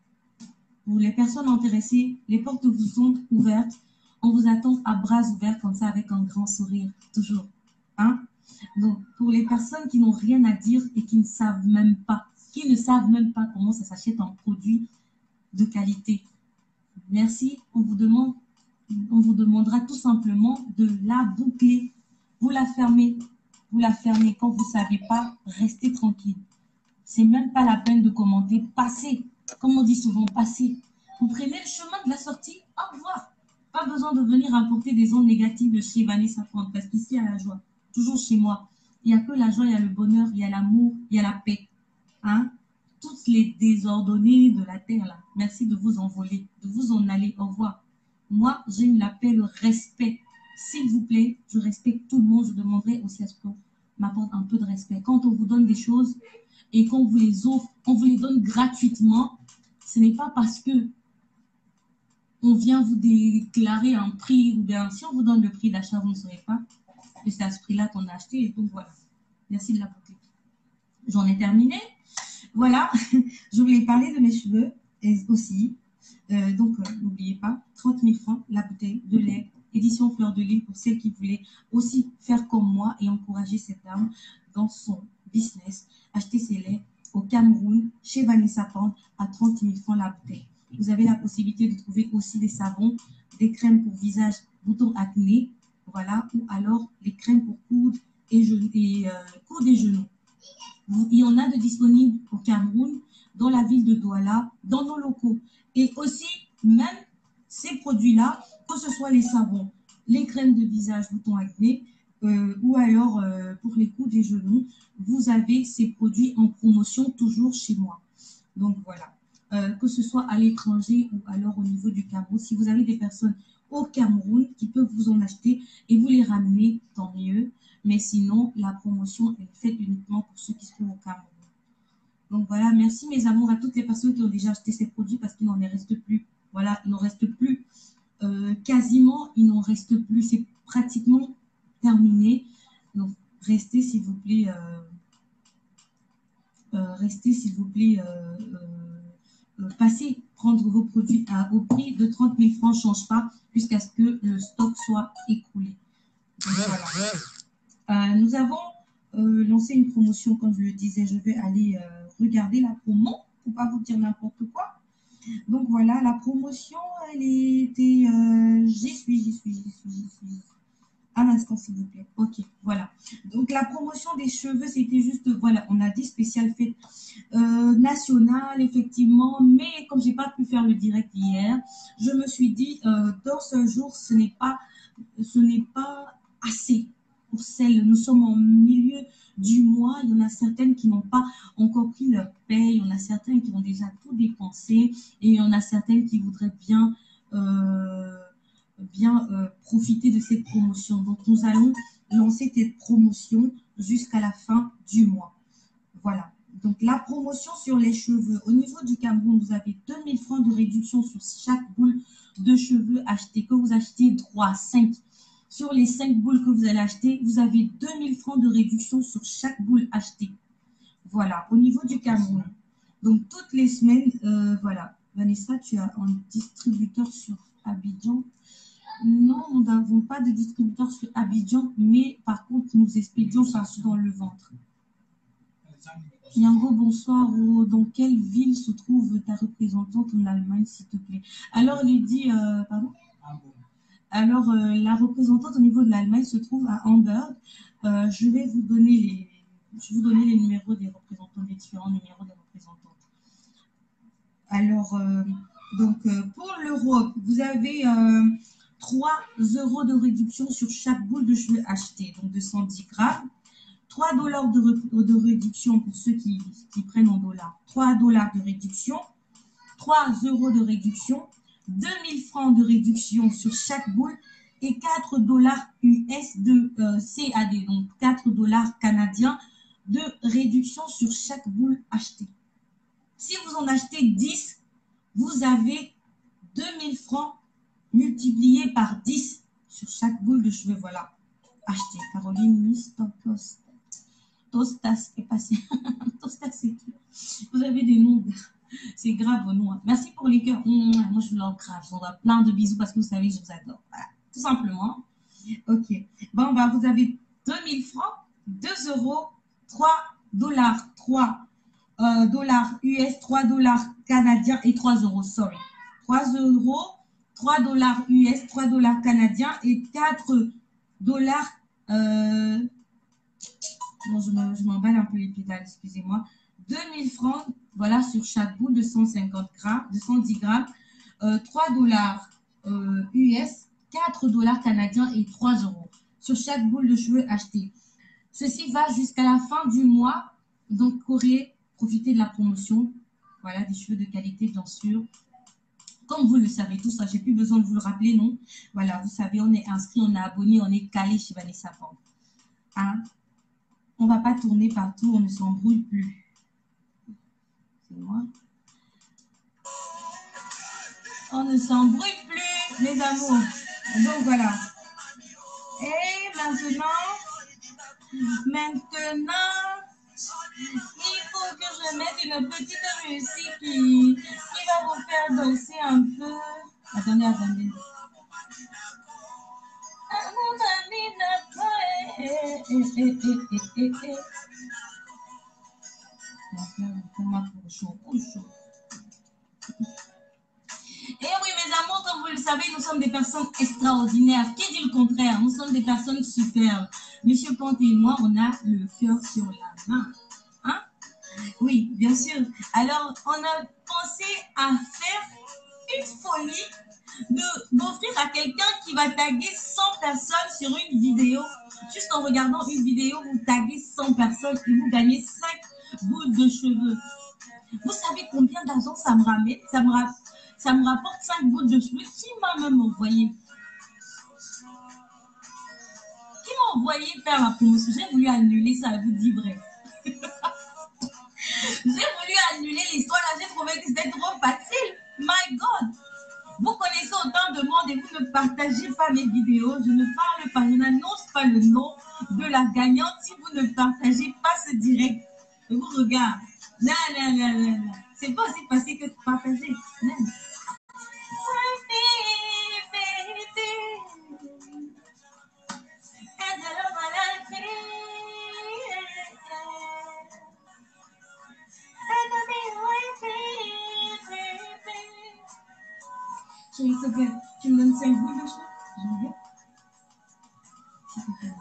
pour les personnes intéressées, les portes vous sont ouvertes. On vous attend à bras ouverts, comme ça, avec un grand sourire, toujours. Hein? Donc, pour les personnes qui n'ont rien à dire et qui ne savent même pas comment ça s'achète un produit de qualité, merci, on vous demandera tout simplement de la boucler. Vous la fermez. Quand vous ne savez pas, restez tranquille. C'est même pas la peine de commenter. Passez. Comme on dit souvent, passez. Vous prenez le chemin de la sortie. Au revoir. Pas besoin de venir apporter des ondes négatives chez Vanessa Font, parce qu'ici, il y a la joie. Toujours chez moi. Il n'y a que la joie, il y a le bonheur, il y a l'amour, il y a la paix. Hein? Tous les désordonnés de la terre, là. Merci de vous envoler, de vous en aller. Au revoir. Moi, j'aime la paix, le respect. S'il vous plaît, je respecte tout le monde. Je demanderai aussi à ce qu'on m'apporte un peu de respect. Quand on vous donne des choses et qu'on vous les offre, on vous les donne gratuitement, ce n'est pas parce que on vient vous déclarer un prix, ou bien si on vous donne le prix d'achat, vous ne saurez pas que c'est à ce prix-là qu'on a acheté. Et donc voilà. Merci de la bouteille. J'en ai terminé. Voilà, je voulais parler de mes cheveux aussi. Donc, n'oubliez pas, 30 000 francs, la bouteille de lait, édition fleur de lait pour celles qui voulaient aussi faire comme moi et encourager cette dame dans son business. Acheter ses laits au Cameroun, chez Vanessa Pente, à 30 000 francs la bouteille. Vous avez la possibilité de trouver aussi des savons, des crèmes pour visage, boutons acné, voilà, ou alors les crèmes pour coudes et genoux. Il y en a de disponibles au Cameroun, dans la ville de Douala, dans nos locaux. Et aussi, même ces produits-là, que ce soit les savons, les crèmes de visage, boutons acné, ou alors pour les coudes et genoux, vous avez ces produits en promotion toujours chez moi. Donc voilà. Que ce soit à l'étranger ou alors au niveau du Cameroun, si vous avez des personnes au Cameroun qui peuvent vous en acheter et vous les ramener, tant mieux. Mais sinon, la promotion est faite uniquement pour ceux qui sont au Cameroun. Donc voilà, merci mes amours à toutes les personnes qui ont déjà acheté ces produits parce qu'il n'en reste plus. Voilà, il n'en reste plus. Quasiment, il n'en reste plus. C'est pratiquement terminé. Donc, restez s'il vous plaît. Passez prendre vos produits au prix de 30 000 francs, ne change pas jusqu'à ce que le stock soit écoulé. Donc, voilà. Nous avons lancé une promotion, comme je le disais. Je vais aller regarder la promo pour ne pas vous dire n'importe quoi. Donc voilà, la promotion, elle était... J'y suis. Un instant, s'il vous plaît. Ok, voilà. Donc, la promotion des cheveux, c'était juste, voilà, on a dit spécial fête nationale, effectivement. Mais comme je n'ai pas pu faire le direct hier, je me suis dit, dans ce jour, ce n'est pas assez pour celles. Nous sommes en milieu du mois. Il y en a certaines qui n'ont pas encore pris leur paie. Il y en a certaines qui ont déjà tout dépensé. Et il y en a certaines qui voudraient bien profiter de cette promotion. Donc, nous allons lancer cette promotion jusqu'à la fin du mois. Voilà. Donc, la promotion sur les cheveux. Au niveau du Cameroun, vous avez 2 000 francs de réduction sur chaque boule de cheveux achetée. Que vous achetez 3, 5. Sur les 5 boules que vous allez acheter, vous avez 2 000 francs de réduction sur chaque boule achetée. Voilà. Au niveau du Cameroun. Donc, toutes les semaines, voilà. Vanessa, tu as un distributeur sur Abidjan. Non, nous n'avons pas de distributeur sur Abidjan, mais par contre, nous expédions partout dans le ventre. Yango, bonsoir. Dans quelle ville se trouve ta représentante en Allemagne, s'il te plaît? Alors, Lydie, pardon? Alors, la représentante au niveau de l'Allemagne se trouve à Hamburg. Je vais vous donner les numéros des représentants, les différents numéros des représentantes. Alors, pour l'Europe, vous avez 3 € de réduction sur chaque boule de cheveux achetée, donc de 110 grammes. $3 de réduction pour ceux qui prennent en dollars. $3 de réduction, 3 € de réduction, 2000 francs de réduction sur chaque boule et $4 US de CAD, donc $4 canadiens de réduction sur chaque boule achetée. Si vous en achetez 10, vous avez 2000 francs multipliés par 10 sur chaque boule de cheveux. Voilà, acheté. Caroline Miss Tostas. Tostas est passé. Tostas, c'est qui? Vous avez des noms. C'est grave vos noms. Merci pour les cœurs. Moi, je vous l'encrave. Je vous envoie plein de bisous parce que vous savez, je vous adore. Voilà, tout simplement. Ok. Bon, bah, vous avez 2000 francs, 2 €, $3, 3 $ US, $3 canadiens et 3 €. Sorry. 3 €, $3 US, $3 canadiens et $4. Bon, je m'emballe un peu les pédales, excusez-moi. 2000 francs, voilà, sur chaque boule de 150 grammes, de 110 grammes. $3 US, $4 canadiens et 3 € sur chaque boule de cheveux achetée. Ceci va jusqu'à la fin du mois. Donc, courez, profitez de la promotion. Voilà, des cheveux de qualité, bien sûr. Comme vous le savez, tout ça, j'ai plus besoin de vous le rappeler, non? Voilà, vous savez, on est inscrit, on est abonné, on est calé chez Vanessa Pang. Hein? On ne va pas tourner partout, on ne s'embrouille plus. C'est moi. On ne s'embrouille plus, mes amours. Donc, voilà. Et maintenant, il faut que je mette une petite musique qui va vous faire danser un peu. Attendez, attendez. Et oui, mes amours, comme vous le savez, nous sommes des personnes extraordinaires. Qui dit le contraire? Nous sommes des personnes superbes. Monsieur Pante et moi, on a le cœur sur la main. Hein? Oui, bien sûr. Alors, on a pensé à faire une folie d'offrir à quelqu'un qui va taguer 100 personnes sur une vidéo. Juste en regardant une vidéo, vous taguez 100 personnes et vous gagnez 5 boules de cheveux. Vous savez combien d'argent ça me ramène? Ça me rapporte 5 boules de cheveux. Qui m'a même envoyé? Qui m'a envoyé faire la promotion? J'ai voulu annuler ça, vous dis vrai. J'ai voulu annuler l'histoire là, j'ai trouvé que c'était trop facile. My God! Vous connaissez autant de monde et vous ne partagez pas mes vidéos. Je ne parle pas, je n'annonce pas le nom de la gagnante si vous ne partagez pas ce direct. Je vous regarde. Non, non, non, non, non. C'est pas aussi facile que de partager. Non. Chérie, s'il te plaît, tu me donnes 5 boules de cheveux? J'aime bien. S'il te plaît.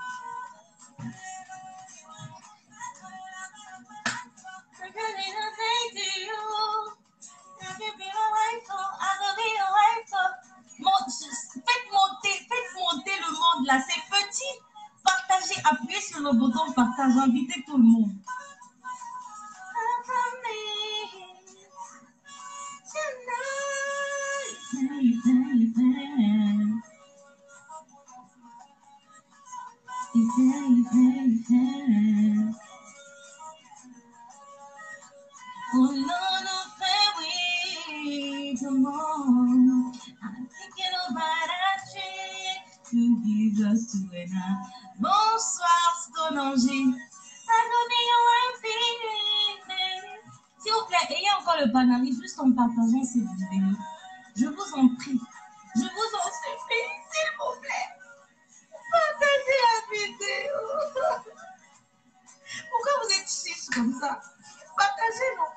Faites monter le monde là, c'est petit. Partagez, appuyez sur le bouton partage, invitez tout le monde. Oh Lord of we come on. I'm thinking about a trick to give us to an eye. Bonsoir, Stonanger. S'il vous plaît, ayez encore le banani juste en partageant cette vidéo. Je vous en prie. Je vous en supplie, s'il vous plaît. Partagez la vidéo. Pourquoi vous êtes chiche comme ça? Partagez, non?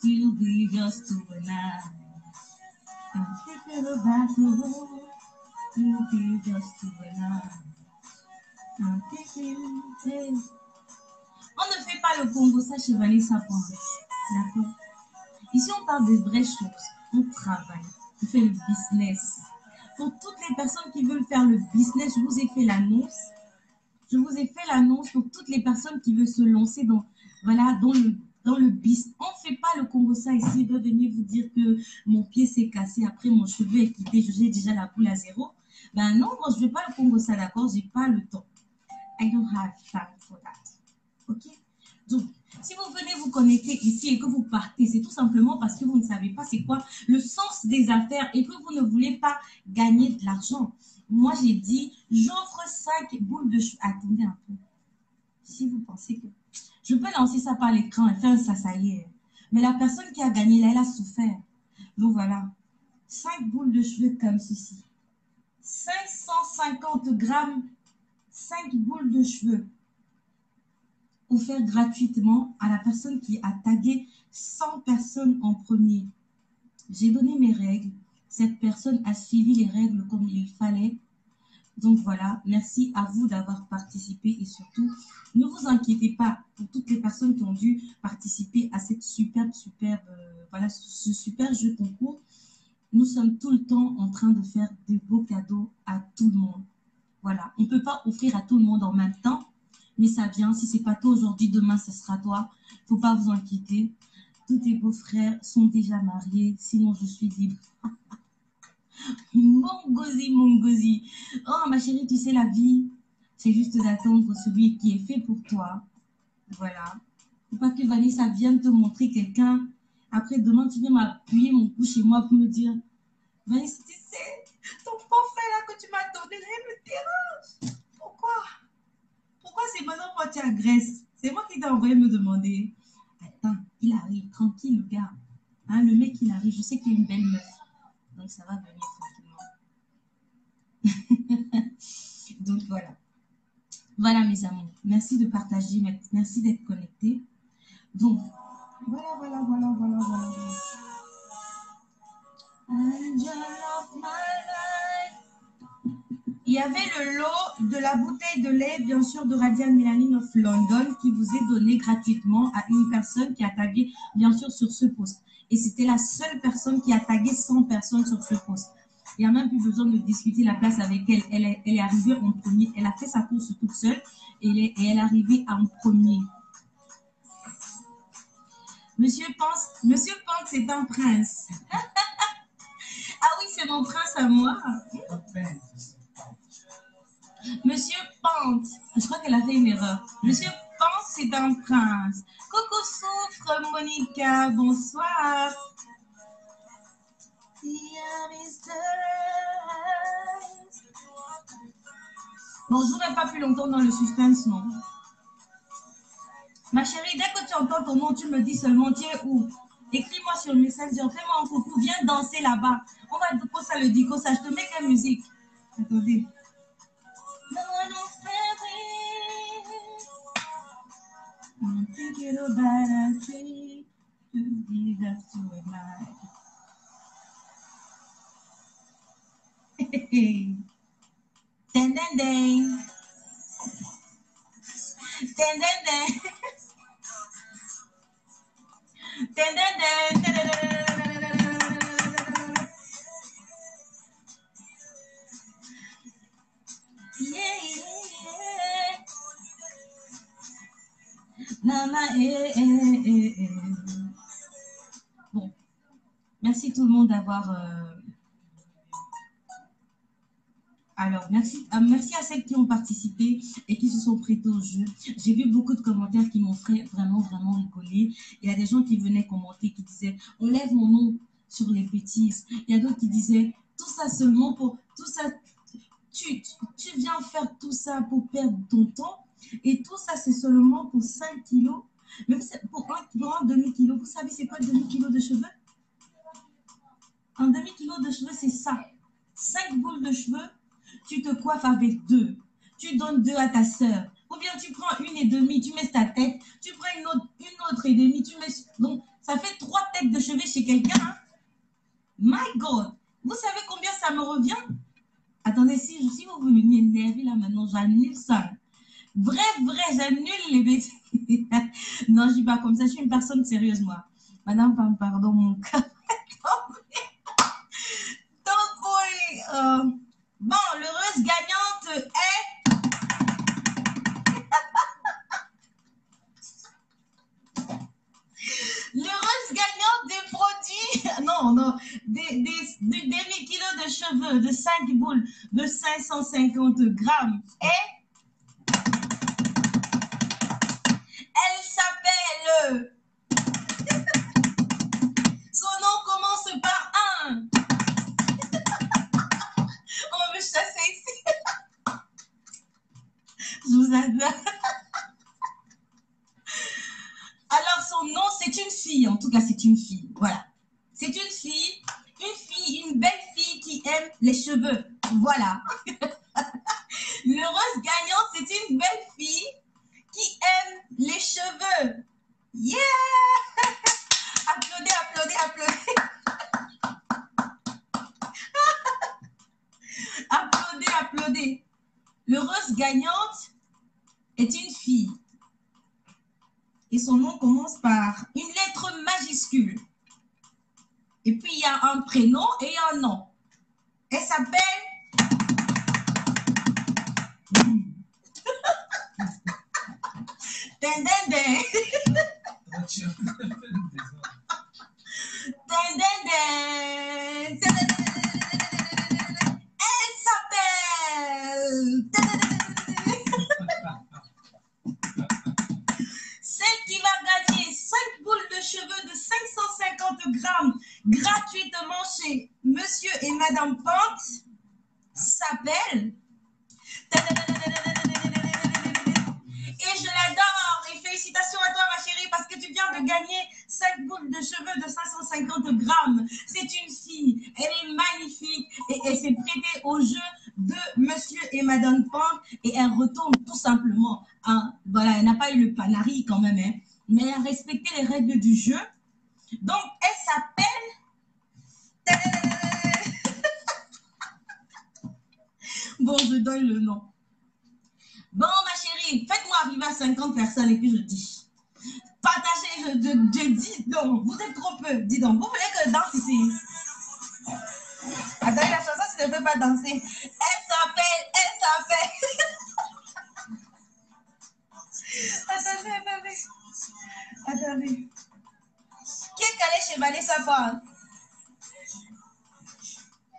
You'll be just to an eye. I'm thinking about you. You'll be just to an eye. I'm thinking, hey. On ne fait pas le Congo, ça chez Vanessa Pang. D'accord? Ici, on parle de vraies choses. On travaille. On fait le business. pour toutes les personnes qui veulent faire le business, je vous ai fait l'annonce. Je vous ai fait l'annonce pour toutes les personnes qui veulent se lancer dans, voilà, dans le business. On ne fait pas le Congo-ça ici, de venir vous dire que mon pied s'est cassé, après mon cheveu est quitté, j'ai déjà la boule à zéro. Ben non, moi je ne vais pas le Congo-ça, d'accord? Je n'ai pas le temps. I don't have time for that. OK? Donc, si vous venez vous connecter ici et que vous partez, c'est tout simplement parce que vous ne savez pas c'est quoi le sens des affaires et que vous ne voulez pas gagner de l'argent. Moi, j'ai dit, j'offre 5 boules de cheveux. Attendez un peu. Si vous pensez que... Je peux lancer ça par l'écran et faire ça, ça y est. Mais la personne qui a gagné, là, elle a souffert. Donc voilà. 5 boules de cheveux comme ceci. 550 grammes, 5 boules de cheveux. Offert gratuitement à la personne qui a tagué 100 personnes en premier. J'ai donné mes règles. Cette personne a suivi les règles comme il fallait. Donc voilà, merci à vous d'avoir participé et surtout, ne vous inquiétez pas pour toutes les personnes qui ont dû participer à cette superbe, voilà, ce super jeu concours. Nous sommes tout le temps en train de faire de beaux cadeaux à tout le monde. Voilà, on ne peut pas offrir à tout le monde en même temps, mais ça vient. Si ce n'est pas toi aujourd'hui, demain, ce sera toi. Il ne faut pas vous inquiéter. Tous tes beaux-frères sont déjà mariés, sinon je suis libre. Mon gozi. Oh, ma chérie, tu sais, la vie, c'est juste d'attendre celui qui est fait pour toi. Voilà. Faut pas que Vanessa vienne te montrer quelqu'un. Après, demain, tu viens m'appuyer mon cou chez moi pour me dire, Vanessa, tu sais, ton forfait là que tu m'as donné, là, il me dérange. Pourquoi c'est maintenant quand tu agresses? C'est moi qui t'ai envoyé me demander. Attends, il arrive, tranquille, le gars. Hein, le mec, il arrive, je sais qu'il est une belle meuf. Donc, ça va venir tranquillement. Donc, voilà. Voilà, mes amis. Merci de partager. Merci d'être connectés. Donc, voilà. Angel of my life. Il y avait le lot de la bouteille de lait, bien sûr, de Radial Melanin of London qui vous est donné gratuitement à une personne qui a tagué, bien sûr, sur ce post. Et c'était la seule personne qui a tagué 100 personnes sur ce post. Il n'y a même plus besoin de discuter la place avec elle. Elle est arrivée en premier. Elle a fait sa course toute seule et elle est arrivée en premier. Monsieur pense c'est un prince. Ah oui, c'est mon prince à moi. Monsieur Pente, je crois qu'elle a fait une erreur. Monsieur Pente, c'est un prince. Coco souffre, Monica, bonsoir. Bon, je ne jouerai pas plus longtemps dans le suspense, non. Ma chérie, dès que tu entends ton nom, tu me dis seulement, tu es où? Écris-moi sur le Messenger, fais-moi un coucou, viens danser là-bas. On va te poser ça le dico, ça, je te mets quelle musique? Attendez. I'm thinking about a tree to give us to a night. Ding, ding, ding. Ding, ding, ding. Ding, ding, ding. Yeah. Mama, Bon, merci tout le monde d'avoir... Alors, merci à celles qui ont participé et qui se sont prêtées au jeu. J'ai vu beaucoup de commentaires qui m'ont fait vraiment rigoler. Il y a des gens qui venaient commenter, qui disaient « On lève mon nom sur les bêtises ». Il y a d'autres qui disaient « Tout ça seulement pour... Tout ça, tu viens faire tout ça pour perdre ton temps et tout ça, c'est seulement pour 5 kilos. Même pour un demi-kilo. Vous savez, c'est quoi le demi-kilo de cheveux? Un demi-kilo de cheveux, c'est ça. 5 boules de cheveux. Tu te coiffes avec 2. Tu donnes 2 à ta sœur. Ou bien tu prends 1,5, tu mets ta tête. Tu prends une autre et demie, tu mets... Donc, ça fait 3 têtes de cheveux chez quelqu'un. Hein? My God! Vous savez combien ça me revient? Attendez, si vous m'énervez là maintenant, j'annule ça. Vrai, j'annule les bêtises. Non, je ne dis pas comme ça. Je suis une personne sérieuse, moi. Madame, pardon, mon cas. Don't worry. Bon, l'heureuse gagnante est... L'heureuse gagnante des produits, non, des demi-kilos de cheveux de 5 boules de 550 grammes est... Elle s'appelle... Son nom commence par un. On veut chasser ici. Je vous adore. Alors, son nom, c'est une fille. En tout cas, c'est une fille. Voilà. C'est une fille, une belle fille qui aime les cheveux. Voilà. L'heureuse gagnante, c'est une belle fille qui aime les cheveux. Yeah! Applaudez, applaudez, applaudez. Applaudez, applaudez. L'heureuse gagnante est une fille. Et son nom commence par une lettre majuscule. Et puis, il y a un prénom et un nom. Elle s'appelle... Elle s'appelle... Celle qui va gagner 5 boules de cheveux de 550 grammes gratuitement chez Monsieur et Madame Pente s'appelle... Et je l'adore. Et félicitations à toi, ma chérie, parce que tu viens de gagner 5 boules de cheveux de 550 grammes. C'est une fille. Elle est magnifique. Et elle s'est prêtée au jeu de Monsieur et Madame Pente. Et elle retourne tout simplement. Hein. Voilà, elle n'a pas eu le panari quand même. Hein. Mais elle a respecté les règles du jeu. Donc, elle s'appelle... Bon, je donne le nom. Bon, ma chérie, faites-moi arriver à 50 personnes et puis je dis. Partagez, je dis donc. Vous êtes trop peu. Dis donc, vous voulez que je danse ici? Attendez, la chanson, si je ne peux pas danser. Elle s'appelle. Attendez. Qui est allé chez Vanessa Paul?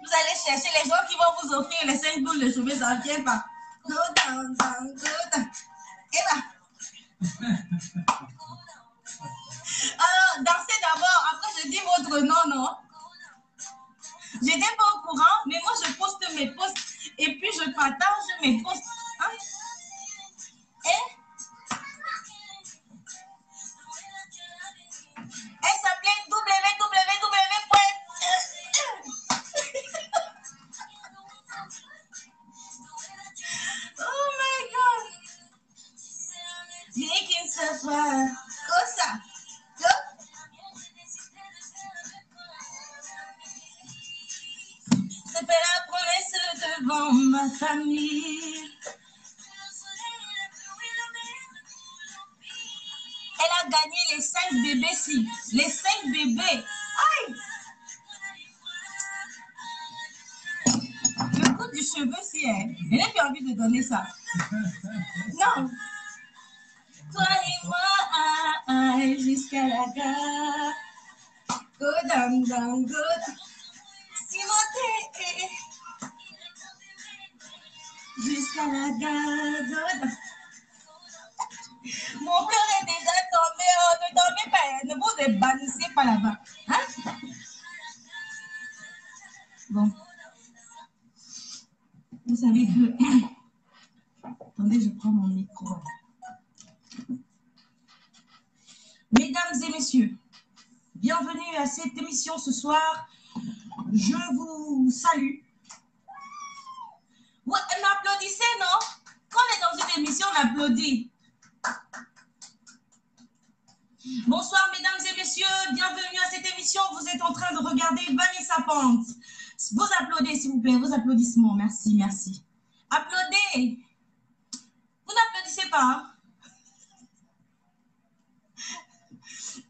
Vous allez chercher les gens qui vont vous offrir les 5 boules de cheveux, ça ne vient pas. Go down, down, go down. Et là. Alors, dansez d'abord, après je dis votre nom, non? Je n'étais pas au courant, mais moi je poste mes posts et puis je partage mes posts. Hein? Et elle s'appelait www. Oh my God! Making stuff cosa. C'est fait la promesse devant ma famille. Elle a gagné les 5 bébés-ci. Les 5 bébés. Aïe! Le coup du cheveu, si elle n'a plus envie de donner ça. Non. Toi et moi, jusqu'à la gare. Go down, down, go down. Timothée. Jusqu'à la gare, go down. Mon cœur est déjà tombé. Oh, ne dormez pas. Ne vous ébannissez pas là-bas. Hein? Bon. Vous savez que... Attendez, je prends mon micro. Mesdames et messieurs, bienvenue à cette émission ce soir. Je vous salue. Ouais, m'applaudissez, non? Quand on est dans une émission, on applaudit. Bonsoir, mesdames et messieurs. Bienvenue à cette émission. Vous êtes en train de regarder Vanessa Pente. Vous applaudez, s'il vous plaît. Vos applaudissements. Merci, merci. Applaudez. Vous n'applaudissez pas, hein?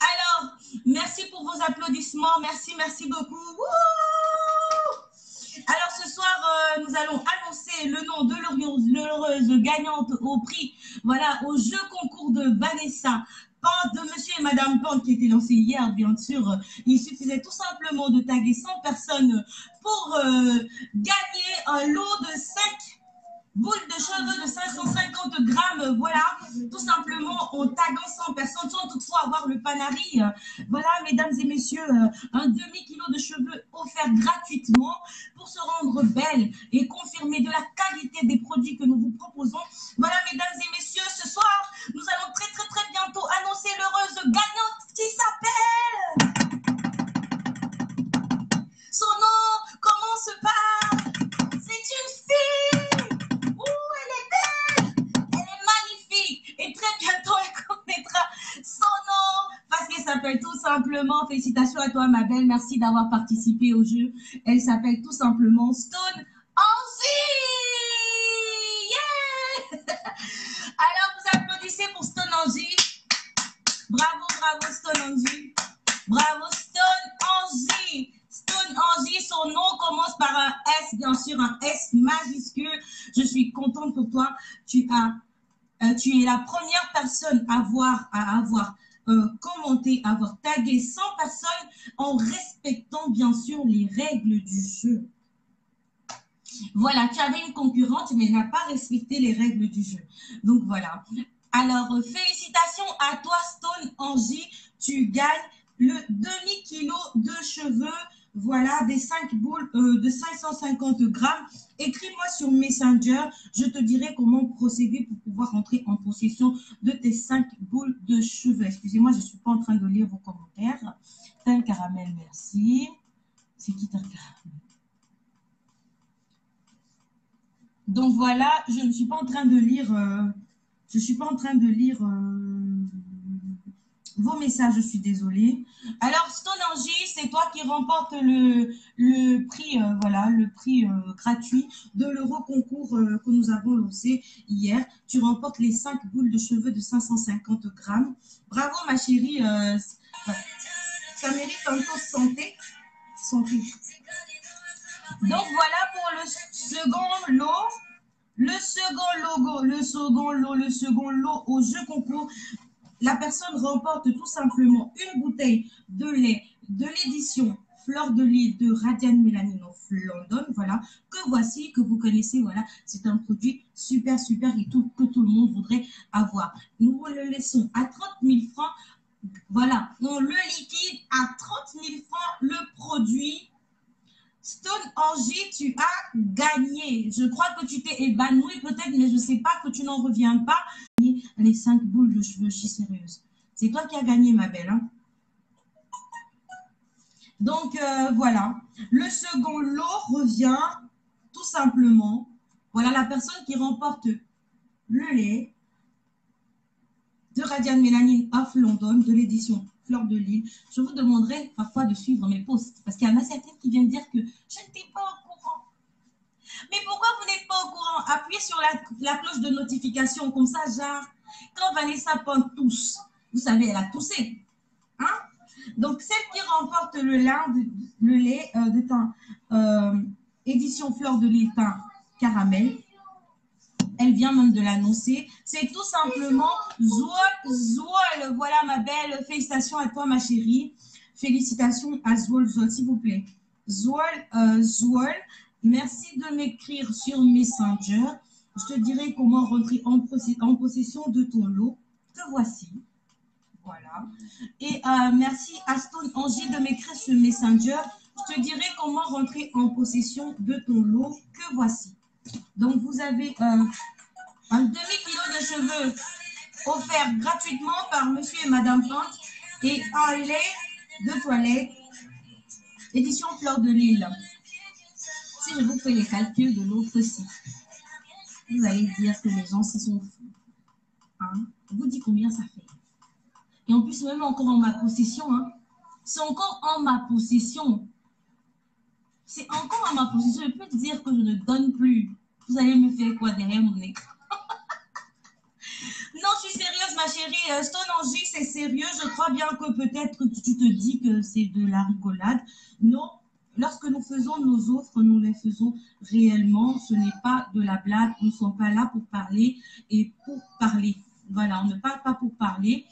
Alors, merci pour vos applaudissements. Merci, merci beaucoup. Wouh! Alors, ce soir, gagnante au prix, voilà, au jeu concours de Vanessa, de monsieur et madame Pente qui était lancé hier, bien sûr. Il suffisait tout simplement de taguer 100 personnes pour gagner un lot de 5 boules de cheveux de 550 grammes, voilà, tout simplement en taguant 100 personnes, sans toutefois avoir le panari. Voilà, mesdames et messieurs, un demi-kilo de cheveux offert gratuitement pour se rendre belle et confirmer de la qualité des produits que nous vous proposons. Voilà, mesdames et messieurs, ce soir, nous allons très bientôt annoncer l'heureuse gagnante qui s'appelle... Son nom commence par... C'est une fille. Elle est belle, elle est magnifique et très bientôt elle connaîtra son nom parce qu'elle s'appelle tout simplement, félicitations à toi ma belle, merci d'avoir participé au jeu, elle s'appelle tout simplement Stone Angie. Yeah. Alors vous applaudissez pour Stone Angie, bravo Stone Angie, bravo Stone Angie. Stone Angie, son nom commence par un S, bien sûr, un S majuscule. Je suis contente pour toi. Tu es la première personne à avoir commenté, à avoir tagué 100 personnes en respectant, bien sûr, les règles du jeu. Voilà, tu avais une concurrente, mais elle n'a pas respecté les règles du jeu. Donc, voilà. Alors, félicitations à toi, Stone Angie. Tu gagnes le demi-kilo de cheveux. Voilà, des 5 boules de 550 grammes. Écris-moi sur Messenger. Je te dirai comment procéder pour pouvoir entrer en possession de tes 5 boules de cheveux. Excusez-moi, je ne suis pas en train de lire vos commentaires. Teint caramel, merci. C'est qui teint caramel? Donc voilà, je ne suis pas en train de lire... vos messages, je suis désolée. Alors, Stone Angie, c'est toi qui remporte le prix, voilà, le prix gratuit de l'euro concours que nous avons lancé hier. Tu remportes les 5 boules de cheveux de 550 grammes. Bravo, ma chérie. Ça mérite un taux santé. Donc, voilà pour le second lot. Le second lot au jeu concours. La personne remporte tout simplement une bouteille de lait de l'édition Fleur de Lys de Radiant Mélanine of London, voilà, que voici, que vous connaissez, voilà, c'est un produit super et tout, que tout le monde voudrait avoir. Nous le laissons à 30 000 francs, voilà, on le liquide à 30 000 francs le produit. Stone Angie, tu as gagné. Je crois que tu t'es ébanoui peut-être, mais je ne sais pas, que tu n'en reviens pas. Les 5 boules de cheveux, je suis sérieuse. C'est toi qui as gagné, ma belle. Hein? Donc, voilà. Le second lot revient tout simplement. Voilà la personne qui remporte le lait de Radiant Mélanine of London de l'édition Fleur de Lys. Je vous demanderai parfois de suivre mes posts parce qu'il y en a certaines qui viennent dire que je n'étais pas au courant. Mais pourquoi vous n'êtes pas au courant? Appuyez sur la cloche de notification comme ça, genre, quand Vanessa Pente tousse, vous savez, elle a toussé. Hein? Donc, celle qui remporte le lait de teint édition Fleur de Lys teint caramel, elle vient même de l'annoncer. C'est tout simplement Zwoll. Voilà ma belle. Félicitations à toi ma chérie. Félicitations à Zwoll, s'il vous plaît. Zwoll. Merci de m'écrire sur Messenger. Je te dirai comment rentrer en possession de ton lot. Que voici. Voilà. Et merci à Stone Angie de m'écrire sur Messenger. Je te dirai comment rentrer en possession de ton lot. Que voici. Donc, vous avez un demi-kilo de cheveux offert gratuitement par monsieur et madame Pente et un lait de toilette édition Fleur de Lys. Si je vous fais les calculs de l'autre site, vous allez dire que les gens s'y sont fous. Hein? Je vous dis combien ça fait. Et en plus, même encore en ma possession. Hein? C'est encore en ma possession. C'est encore en ma possession. Je peux te dire que je ne donne plus. Vous allez me faire quoi derrière mon écran? Non, je suis sérieuse, ma chérie. Stone Angie, c'est sérieux. Je crois bien que peut-être tu te dis que c'est de la rigolade. Non, lorsque nous faisons nos offres, nous les faisons réellement. Ce n'est pas de la blague. Nous ne sommes pas là pour parler et pour parler. Voilà, on ne parle pas pour parler.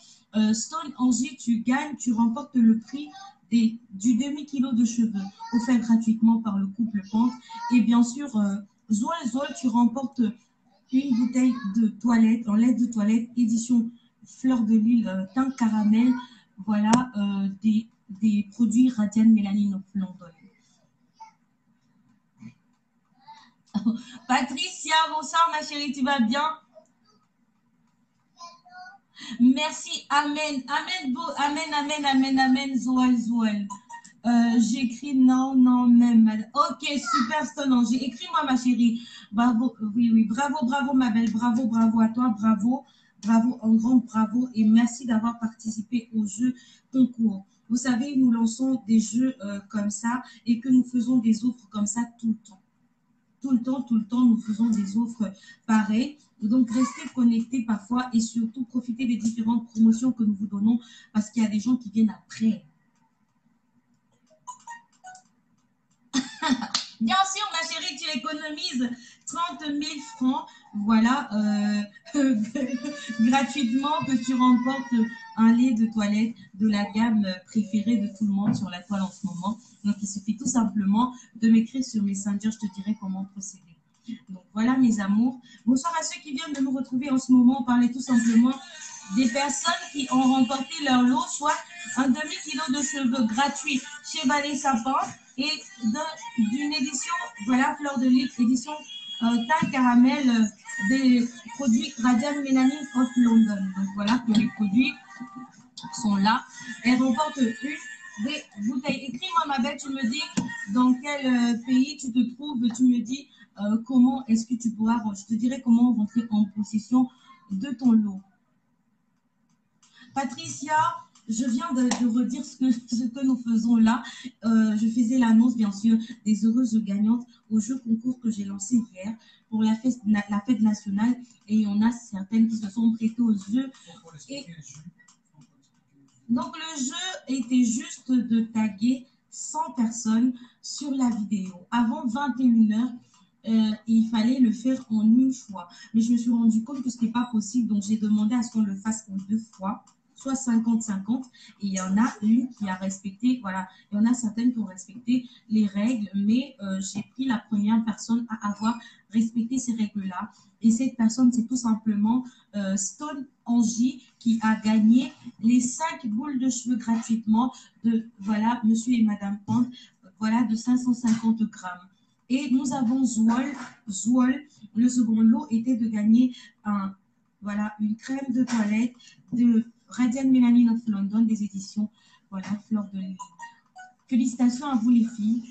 Stone Angie, tu gagnes, tu remportes le prix du demi-kilo de cheveux offert gratuitement par le couple Pente. Et bien sûr, Zol, tu remportes une bouteille de toilette, en lait de toilette, édition fleur de lille, teint caramel. Voilà, des produits Radiant Mélanine of London. Patricia, bonsoir ma chérie, tu vas bien? Merci, amen, amen, amen, amen, amen, amen, Zoal. J'écris non, même. Ok, super, Stone. Écris-moi, ma chérie. Bravo, oui, bravo, ma belle. Bravo à toi, bravo, un grand bravo. Et merci d'avoir participé au jeu concours. Vous savez, nous lançons des jeux comme ça et que nous faisons des offres comme ça tout le temps. Tout le temps, nous faisons des offres pareilles. Donc, restez connectés parfois et surtout profitez des différentes promotions que nous vous donnons parce qu'il y a des gens qui viennent après. Bien sûr, ma chérie, tu économises 30 000 francs, voilà, gratuitement, que tu remportes un lait de toilette de la gamme préférée de tout le monde sur la toile en ce moment. Donc, il suffit tout simplement de m'écrire sur Messenger, je te dirai comment procéder. Donc, voilà, mes amours. Bonsoir à ceux qui viennent de nous retrouver en ce moment. On parlait tout simplement des personnes qui ont remporté leur lot, soit un demi-kilo de cheveux gratuit chez Ballet Sapin et d'une édition, voilà, Fleur de Lys, édition teint caramel des produits Radiant Mélanine of London. Donc voilà que les produits sont là. Elle remporte des bouteilles. Écris-moi, ma belle, tu me dis dans quel pays tu te trouves, tu me dis comment est-ce que tu pourras, je te dirai comment rentrer en possession de ton lot. Patricia, je viens de redire ce que nous faisons là. Je faisais l'annonce, bien sûr, des heureuses gagnantes au jeu concours que j'ai lancé hier pour la fête nationale. Et il y en a certaines qui se sont prêtées aux jeux. Et donc, le jeu était juste de taguer 100 personnes sur la vidéo. Avant 21h, il fallait le faire en une fois. Mais je me suis rendu compte que ce n'était pas possible. Donc, j'ai demandé à ce qu'on le fasse en 2 fois. Soit 50-50, et il y en a une qui a respecté, voilà, il y en a certaines qui ont respecté les règles, mais j'ai pris la première personne à avoir respecté ces règles-là. Et cette personne, c'est tout simplement Stone Angie qui a gagné les 5 boules de cheveux gratuitement de, voilà, monsieur et madame Pente, voilà, de 550 grammes. Et nous avons Zwoll, le second lot était de gagner voilà, une crème de toilette de Radiant Mélanine of London des éditions, voilà, Fleur de Lys. Félicitations à vous les filles.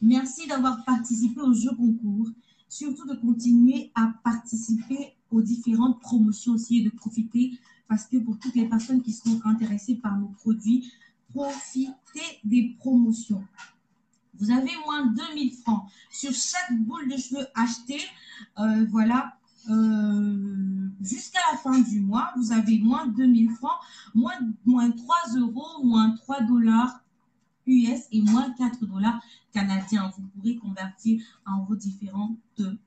Merci d'avoir participé au jeu concours. Surtout de continuer à participer aux différentes promotions aussi et de profiter parce que pour toutes les personnes qui seront intéressées par nos produits, profitez des promotions. Vous avez moins 2000 francs sur chaque boule de cheveux achetée. Voilà. Jusqu'à la fin du mois, vous avez moins 2000 francs, moins 3 euros, moins 3 dollars US et moins 4 dollars canadiens. Vous pourrez convertir en vos différentes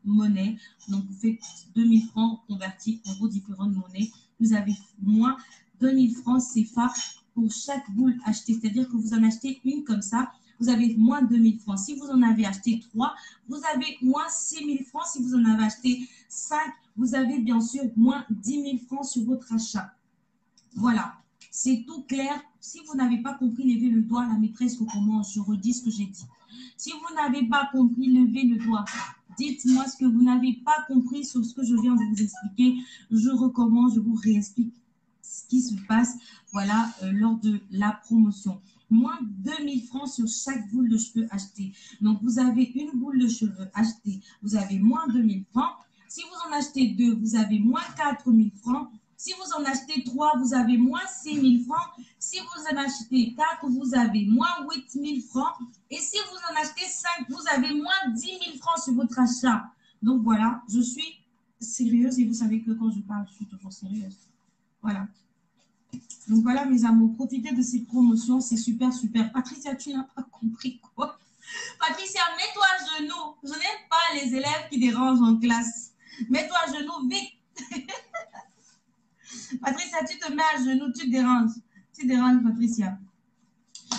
monnaies. Donc, vous faites 2000 francs convertis en vos différentes monnaies. Vous avez moins 2000 francs CFA pour chaque boule achetée. C'est-à-dire que vous en achetez une comme ça, vous avez moins 2000 francs. Si vous en avez acheté 3, vous avez moins 6000 francs. Si vous en avez acheté 5, vous avez bien sûr moins 10 000 francs sur votre achat. Voilà, c'est tout clair. Si vous n'avez pas compris, levez le doigt. La maîtresse recommence. Je redis ce que j'ai dit. Si vous n'avez pas compris, levez le doigt. Dites-moi ce que vous n'avez pas compris sur ce que je viens de vous expliquer. Je recommence, je vous réexplique ce qui se passe, voilà, lors de la promotion. Moins 2000 francs sur chaque boule de cheveux achetée. Donc, vous avez une boule de cheveux achetée, vous avez moins 2000 francs. Si vous en achetez 2, vous avez moins 4000 francs. Si vous en achetez 3, vous avez moins 6000 francs. Si vous en achetez 4, vous avez moins 8000 francs. Et si vous en achetez 5, vous avez moins 10 000 francs sur votre achat. Donc, voilà, je suis sérieuse et vous savez que quand je parle, je suis toujours sérieuse. Voilà. Donc voilà mes amours, profitez de ces promotions, c'est super, super. Patricia, tu n'as pas compris quoi? mets-toi à genoux. Je n'aime pas les élèves qui dérangent en classe. Mets-toi à genoux, vite. Patricia, tu te mets à genoux, tu déranges. Tu déranges, Patricia.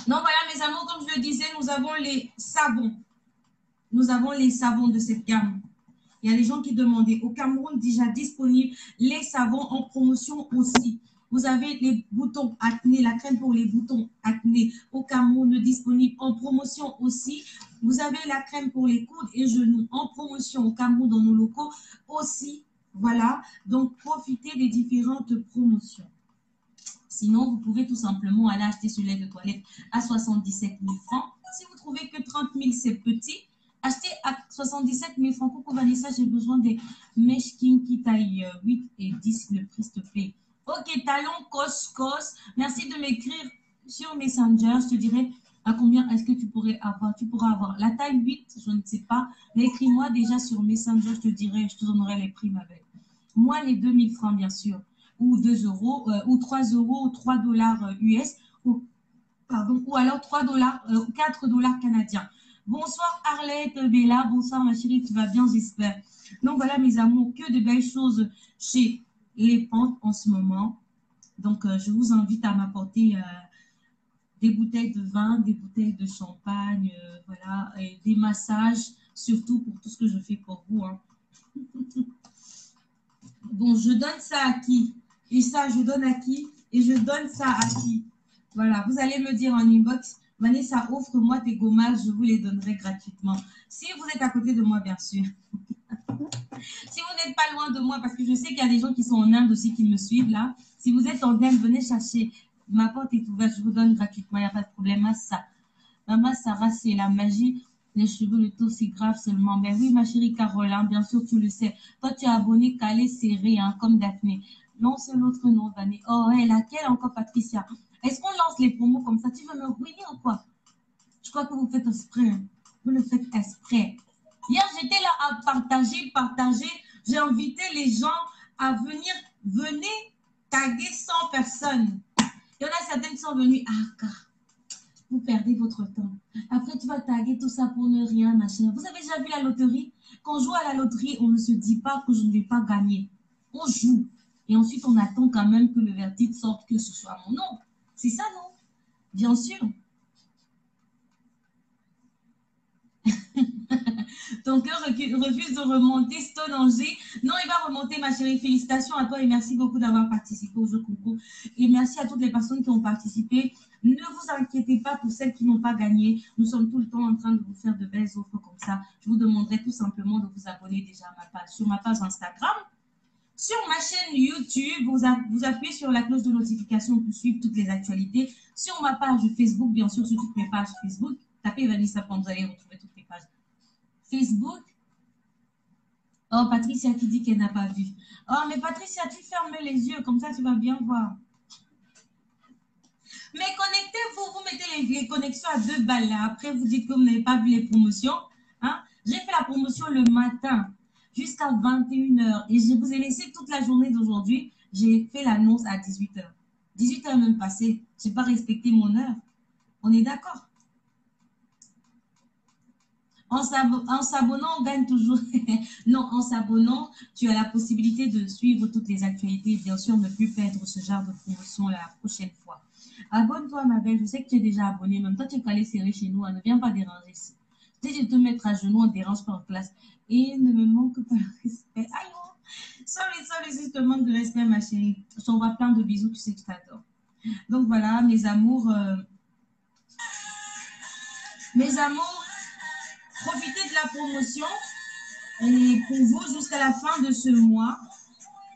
Donc voilà, mes amours, comme je le disais, nous avons les savons. Nous avons les savons de cette gamme. Il y a des gens qui demandaient. Au Cameroun, déjà disponible, les savons en promotion aussi. Vous avez les boutons acné, la crème pour les boutons acné au Cameroun disponible en promotion aussi. Vous avez la crème pour les coudes et genoux en promotion au Cameroun dans nos locaux aussi. Voilà, donc profitez des différentes promotions. Sinon, vous pouvez tout simplement aller acheter ce lait de toilette à 77 000 francs. Si vous trouvez que 30 000 c'est petit, achetez à 77 000 francs. Coucou Vanessa, j'ai besoin des mèches Kinky taille 8 et 10, le prix te plaît. Ok, talon cos. Merci de m'écrire sur Messenger. Je te dirai à combien est-ce que tu pourrais avoir. Tu pourras avoir la taille 8, je ne sais pas. Mais écris-moi déjà sur Messenger, je te dirai, je te donnerai les prix avec. Moi, les 2000 francs, bien sûr. Ou 2 euros, ou 3 euros, ou 3 dollars US, ou alors 3 dollars, 4 dollars canadiens. Bonsoir Arlette, Bella, bonsoir ma chérie, tu vas bien, j'espère. Donc voilà mes amours, que de belles choses chez les Pentes en ce moment. Donc je vous invite à m'apporter des bouteilles de vin, des bouteilles de champagne, voilà, et des massages, surtout pour tout ce que je fais pour vous. Hein. Bon, je donne ça à qui? Et ça, je donne à qui? Et je donne ça à qui? Voilà, vous allez me dire en inbox, Vanessa, offre-moi tes gommages, je vous les donnerai gratuitement. Si vous êtes à côté de moi, bien sûr. Si vous n'êtes pas loin de moi, parce que je sais qu'il y a des gens qui sont en Inde aussi qui me suivent là. Si vous êtes en Inde, venez chercher. Ma porte est ouverte, je vous donne gratuitement, il n'y a pas de problème. Maman Sarah, c'est la magie. Les cheveux, le taux, c'est grave seulement. Ben oui, ma chérie Caroline, bien sûr, tu le sais. Toi, tu es abonné calé serré, hein, comme Daphné. Non, c'est l'autre nom, Vanessa. Oh, hey, laquelle encore, Patricia? Est-ce qu'on lance les promos comme ça? Tu veux me ruiner ou quoi? Je crois que vous faites exprès. Hein. Vous le faites exprès. Hier, j'étais là à partager. J'ai invité les gens à venir. Venez taguer 100 personnes. Il y en a certaines qui sont venues. Ah, car vous perdez votre temps. Après, tu vas taguer tout ça pour ne rien, machin. Vous avez déjà vu la loterie? Quand on joue à la loterie, on ne se dit pas que je ne vais pas gagner. On joue. Et ensuite, on attend quand même que le verdict sorte, que ce soit mon nom. C'est ça, non? Bien sûr. Ton cœur refuse de remonter, Stone Angers. Non, il va remonter, ma chérie. Félicitations à toi et merci beaucoup d'avoir participé au jeu concours. Et merci à toutes les personnes qui ont participé. Ne vous inquiétez pas pour celles qui n'ont pas gagné. Nous sommes tout le temps en train de vous faire de belles offres comme ça. Je vous demanderai tout simplement de vous abonner déjà à ma page, sur ma page Instagram. Sur ma chaîne YouTube, vous appuyez sur la cloche de notification pour suivre toutes les actualités. Sur ma page Facebook, bien sûr, sur toutes mes pages Facebook. Tapez Vanessa Pente, vous allez retrouver toutes les pages. Facebook. Oh, Patricia qui dit qu'elle n'a pas vu. Oh, mais Patricia, tu fermes les yeux, comme ça tu vas bien voir. Mais connectez-vous, vous mettez les connexions à 2 balles là. Après, vous dites que vous n'avez pas vu les promotions. Hein? J'ai fait la promotion le matin jusqu'à 21h et je vous ai laissé toute la journée d'aujourd'hui. J'ai fait l'annonce à 18h. 18h même passé. Je n'ai pas respecté mon heure. On est d'accord? En s'abonnant, on gagne toujours. Non, en s'abonnant, tu as la possibilité de suivre toutes les actualités et bien sûr ne plus perdre ce genre de promotion la prochaine fois. Abonne-toi, ma belle. Je sais que tu es déjà abonnée. Même toi, tu es calé serré chez nous. Ne viens pas déranger ici. Tu sais, je te mettre à genoux, on ne dérange pas en classe. Et ne me manque pas de respect. Aïe, oh. Sorry, si je te manque de respect, ma chérie. Je t'envoie plein de bisous. Tu sais que je t'adore. Donc voilà, mes amours. Mes amours. Profitez de la promotion et pour vous, jusqu'à la fin de ce mois,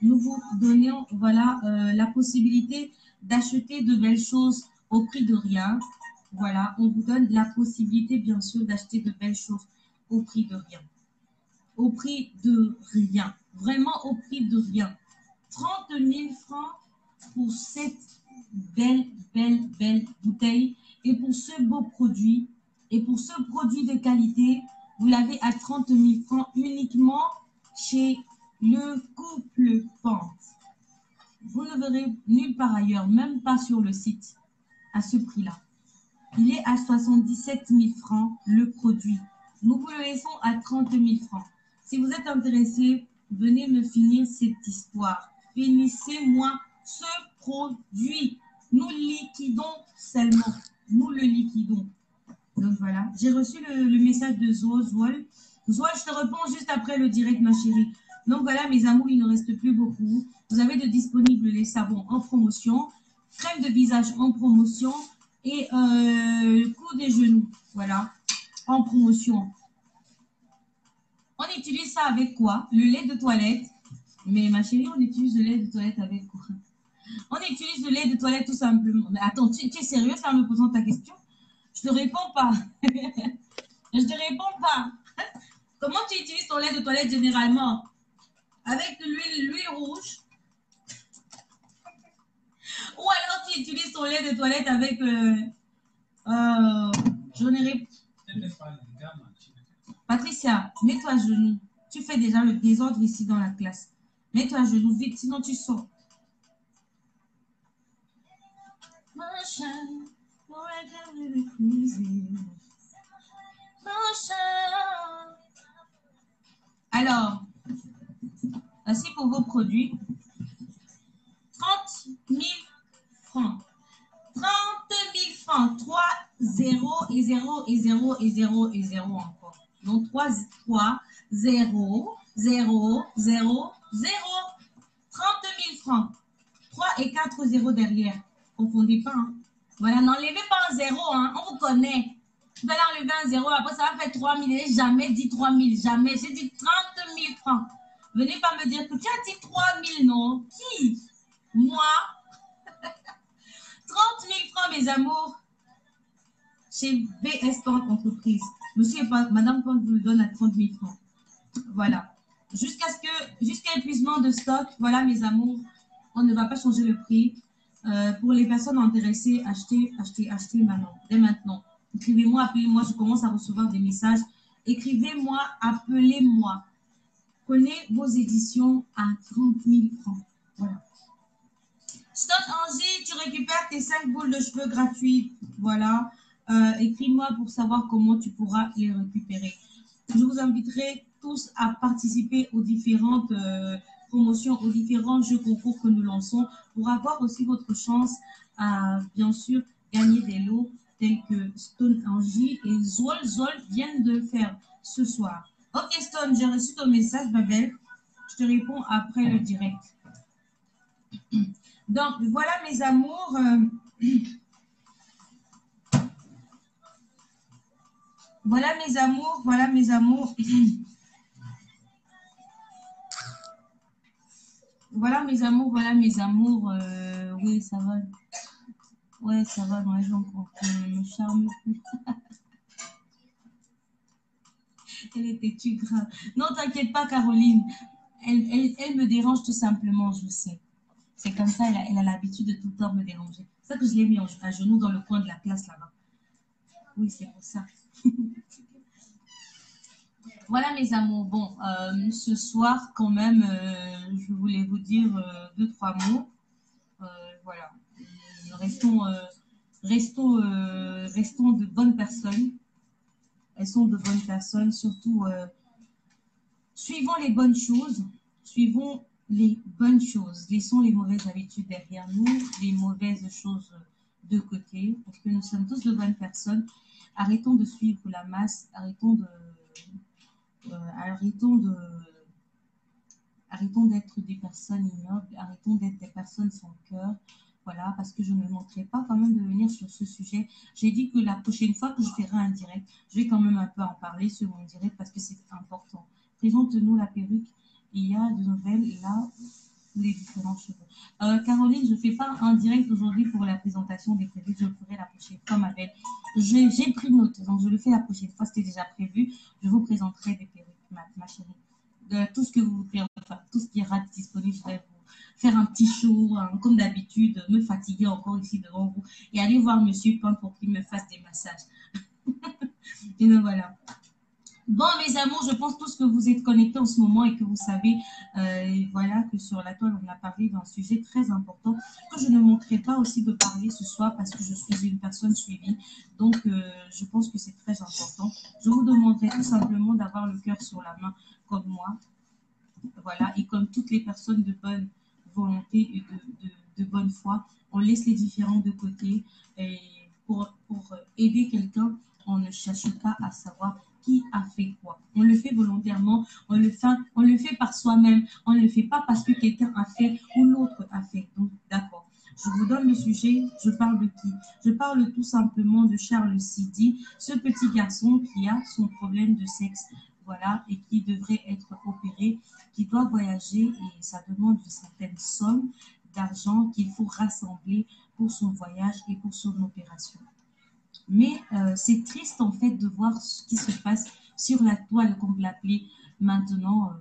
nous vous donnons voilà, la possibilité d'acheter de belles choses au prix de rien. Voilà, on vous donne la possibilité, bien sûr, d'acheter de belles choses au prix de rien. Au prix de rien. Vraiment au prix de rien. 30 000 francs pour cette belle bouteille et pour ce beau produit. Et pour ce produit de qualité, vous l'avez à 30 000 francs uniquement chez le couple Pente. Vous ne verrez nulle part ailleurs, même pas sur le site, à ce prix-là. Il est à 77 000 francs le produit. Nous vous le laissons à 30 000 francs. Si vous êtes intéressé, venez me finir cette histoire. Finissez-moi ce produit. Nous liquidons seulement. Nous le liquidons. Donc voilà, j'ai reçu le message de Zoal. Zoal, je te réponds juste après le direct, ma chérie. Donc voilà, mes amours, il ne reste plus beaucoup. Vous avez de disponibles les savons en promotion, crème de visage en promotion et le coup des genoux, voilà, en promotion. On utilise ça avec quoi? Le lait de toilette. Mais ma chérie, on utilise le lait de toilette avec quoi? On utilise le lait de toilette tout simplement. Mais attends, tu es sérieuse en me posant ta question? Je te réponds pas. Je te réponds pas. Comment tu utilises ton lait de toilette généralement? Avec de l'huile rouge? Ou alors tu utilises ton lait de toilette avec... je n'ai Patricia, mets-toi à genoux. Tu fais déjà le désordre ici dans la classe. Mets-toi à genoux vite, sinon tu sors. Alors, voici pour vos produits. 30 000 francs. 30 000 francs. 3, 0 et 0 et 0 et 0 et 0 encore. Donc 3, 3, 0, 0, 0, 0. 30 000 francs. 3 et 4 0 derrière. Ne confondez pas. Hein. Voilà, n'enlevez pas un 0. Hein. On vous connaît. Vous allez enlever un 0. Après, ça va faire 3 000. J'ai jamais dit 3 000. Jamais. J'ai dit 30 000 francs. Venez pas me dire que tu as dit 3 000, non? Qui? Moi? 30 000 francs, mes amours. Chez BS Banque Entreprise. Monsieur et Madame Pont vous le donne à 30 000 francs. Voilà. Jusqu'à épuisement de stock, voilà, mes amours. On ne va pas changer le prix. Pour les personnes intéressées, achetez maintenant, dès maintenant. Écrivez-moi, appelez-moi, je commence à recevoir des messages. Écrivez-moi, appelez-moi. Prenez vos éditions à 30 000 francs. Voilà. Stock Angie, tu récupères tes 5 boules de cheveux gratuites. Voilà. Écris-moi pour savoir comment tu pourras les récupérer. Je vous inviterai tous à participer aux différentes promotions, aux différents jeux concours que nous lançons pour avoir aussi votre chance à, bien sûr, gagner des lots tels que Stone Angie et Zol viennent de faire ce soir. Ok Stone, j'ai reçu ton message, ma belle. Je te réponds après le direct. Donc, voilà mes amours. Voilà mes amours, voilà mes amours. Voilà mes amours, voilà mes amours. Oui, ça va. Ouais, ça va, moi je me charme plus. Elle était tue grave. Non, t'inquiète pas, Caroline. Elle me dérange tout simplement, je sais. C'est comme ça, elle a l'habitude de tout le temps me déranger. C'est ça que je l'ai mis à genoux dans le coin de la classe là-bas. Oui, c'est pour ça. Voilà mes amours. Bon, ce soir quand même, je voulais vous dire 2-3 mots. Voilà. Restons de bonnes personnes. Elles sont de bonnes personnes, surtout suivons les bonnes choses. Suivons les bonnes choses. Laissons les mauvaises habitudes derrière nous, les mauvaises choses de côté, parce que nous sommes tous de bonnes personnes. Arrêtons de suivre la masse, arrêtons d'être des personnes ignobles, arrêtons d'être des personnes sans cœur. Voilà, parce que je ne manquerai pas quand même de venir sur ce sujet. J'ai dit que la prochaine fois que je ferai un direct, je vais quand même un peu en parler sur mon direct parce que c'est important. Présente-nous la perruque. Il y a de nouvelles là, les différents cheveux. Caroline, je ne fais pas un direct aujourd'hui pour la présentation des perruques. Je le ferai la prochaine fois, ma belle. J'ai pris note, donc je le fais la prochaine fois. C'était déjà prévu. Je vous présenterai des perruques, ma chérie. De tout ce que vous voulez, enfin, tout ce qui est disponible, je vais vous faire un petit show, hein, comme d'habitude, me fatiguer encore ici devant vous et aller voir Monsieur Pan pour qu'il me fasse des massages. Et donc voilà. Bon, mes amours, je pense tous que vous êtes connectés en ce moment et que vous savez, voilà, que sur la toile, on a parlé d'un sujet très important que je ne manquerai pas aussi de parler ce soir parce que je suis une personne suivie. Donc, je pense que c'est très important. Je vous demanderai tout simplement d'avoir le cœur sur la main comme moi, voilà, et comme toutes les personnes de bonne volonté et de bonne foi. On laisse les différents de côté et pour aider quelqu'un, on ne cherche pas à savoir qui a fait quoi. On le fait volontairement, on le fait par soi-même, on ne le fait pas parce que quelqu'un a fait ou l'autre a fait. Donc, d'accord. Je vous donne le sujet, je parle de qui? Je parle tout simplement de Charles Sidi, ce petit garçon qui a son problème de sexe, voilà, et qui devrait être opéré, qui doit voyager et ça demande une certaine somme d'argent qu'il faut rassembler pour son voyage et pour son opération. Mais c'est triste en fait de voir ce qui se passe sur la toile, comme vous l'appelez maintenant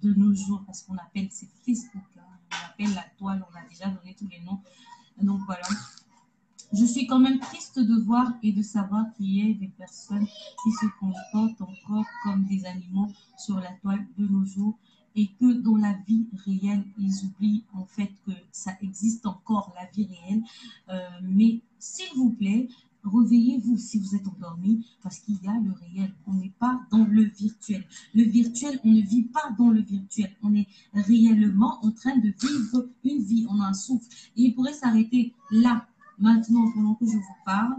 de nos jours, parce qu'on appelle, c'est Facebook, hein, on appelle la toile, on a déjà donné tous les noms. Donc voilà. Je suis quand même triste de voir et de savoir qu'il y ait des personnes qui se comportent encore comme des animaux sur la toile de nos jours et que dans la vie réelle, ils oublient en fait que ça existe encore, la vie réelle. Mais s'il vous plaît, réveillez-vous si vous êtes endormi parce qu'il y a le réel. On n'est pas dans le virtuel. Le virtuel, on ne vit pas dans le virtuel. On est réellement en train de vivre une vie. On a un souffle. Et il pourrait s'arrêter là maintenant, pendant que je vous parle,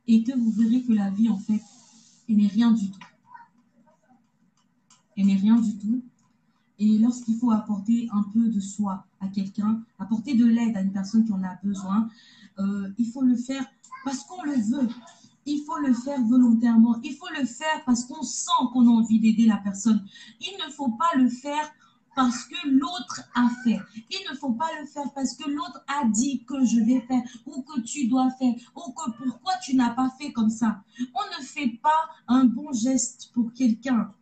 et que vous verrez que la vie, en fait, elle n'est rien du tout. Elle n'est rien du tout. Et lorsqu'il faut apporter un peu de soi à quelqu'un, apporter de l'aide à une personne qui en a besoin, il faut le faire parce qu'on le veut. Il faut le faire volontairement. Il faut le faire parce qu'on sent qu'on a envie d'aider la personne. Il ne faut pas le faire parce que l'autre a fait. Il ne faut pas le faire parce que l'autre a dit que je vais faire ou que tu dois faire ou que pourquoi tu n'as pas fait comme ça. On ne fait pas un bon geste pour quelqu'un.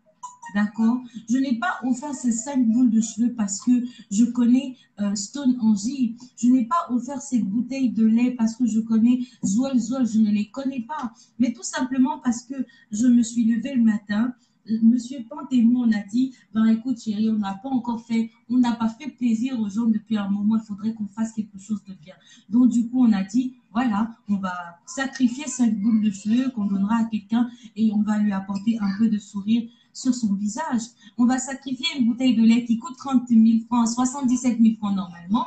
D'accord? Je n'ai pas offert ces 5 boules de cheveux parce que je connais Stone Angie. Je n'ai pas offert ces bouteilles de lait parce que je connais Zoual Zoual. Je ne les connais pas. Mais tout simplement parce que je me suis levée le matin. Monsieur Pante et moi, on a dit, ben écoute chérie, on n'a pas encore fait, on n'a pas fait plaisir aux gens depuis un moment, il faudrait qu'on fasse quelque chose de bien. Donc du coup, on a dit, voilà, on va sacrifier 5 boules de cheveux qu'on donnera à quelqu'un et on va lui apporter un peu de sourire sur son visage. On va sacrifier une bouteille de lait qui coûte 30 000 francs, 77 000 francs normalement,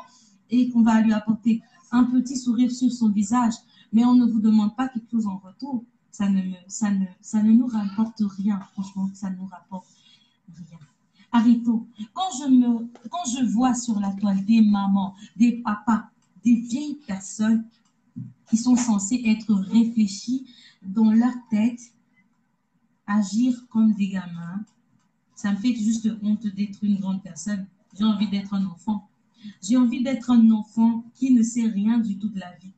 et qu'on va lui apporter un petit sourire sur son visage. Mais on ne vous demande pas quelque chose en retour. Ça ne nous rapporte rien. Franchement, ça ne nous rapporte rien. Arrêtons. Quand je vois sur la toile des mamans, des papas, des vieilles personnes qui sont censées être réfléchies dans leur tête, agir comme des gamins, ça me fait juste honte d'être une grande personne. J'ai envie d'être un enfant. J'ai envie d'être un enfant qui ne sait rien du tout de la vie.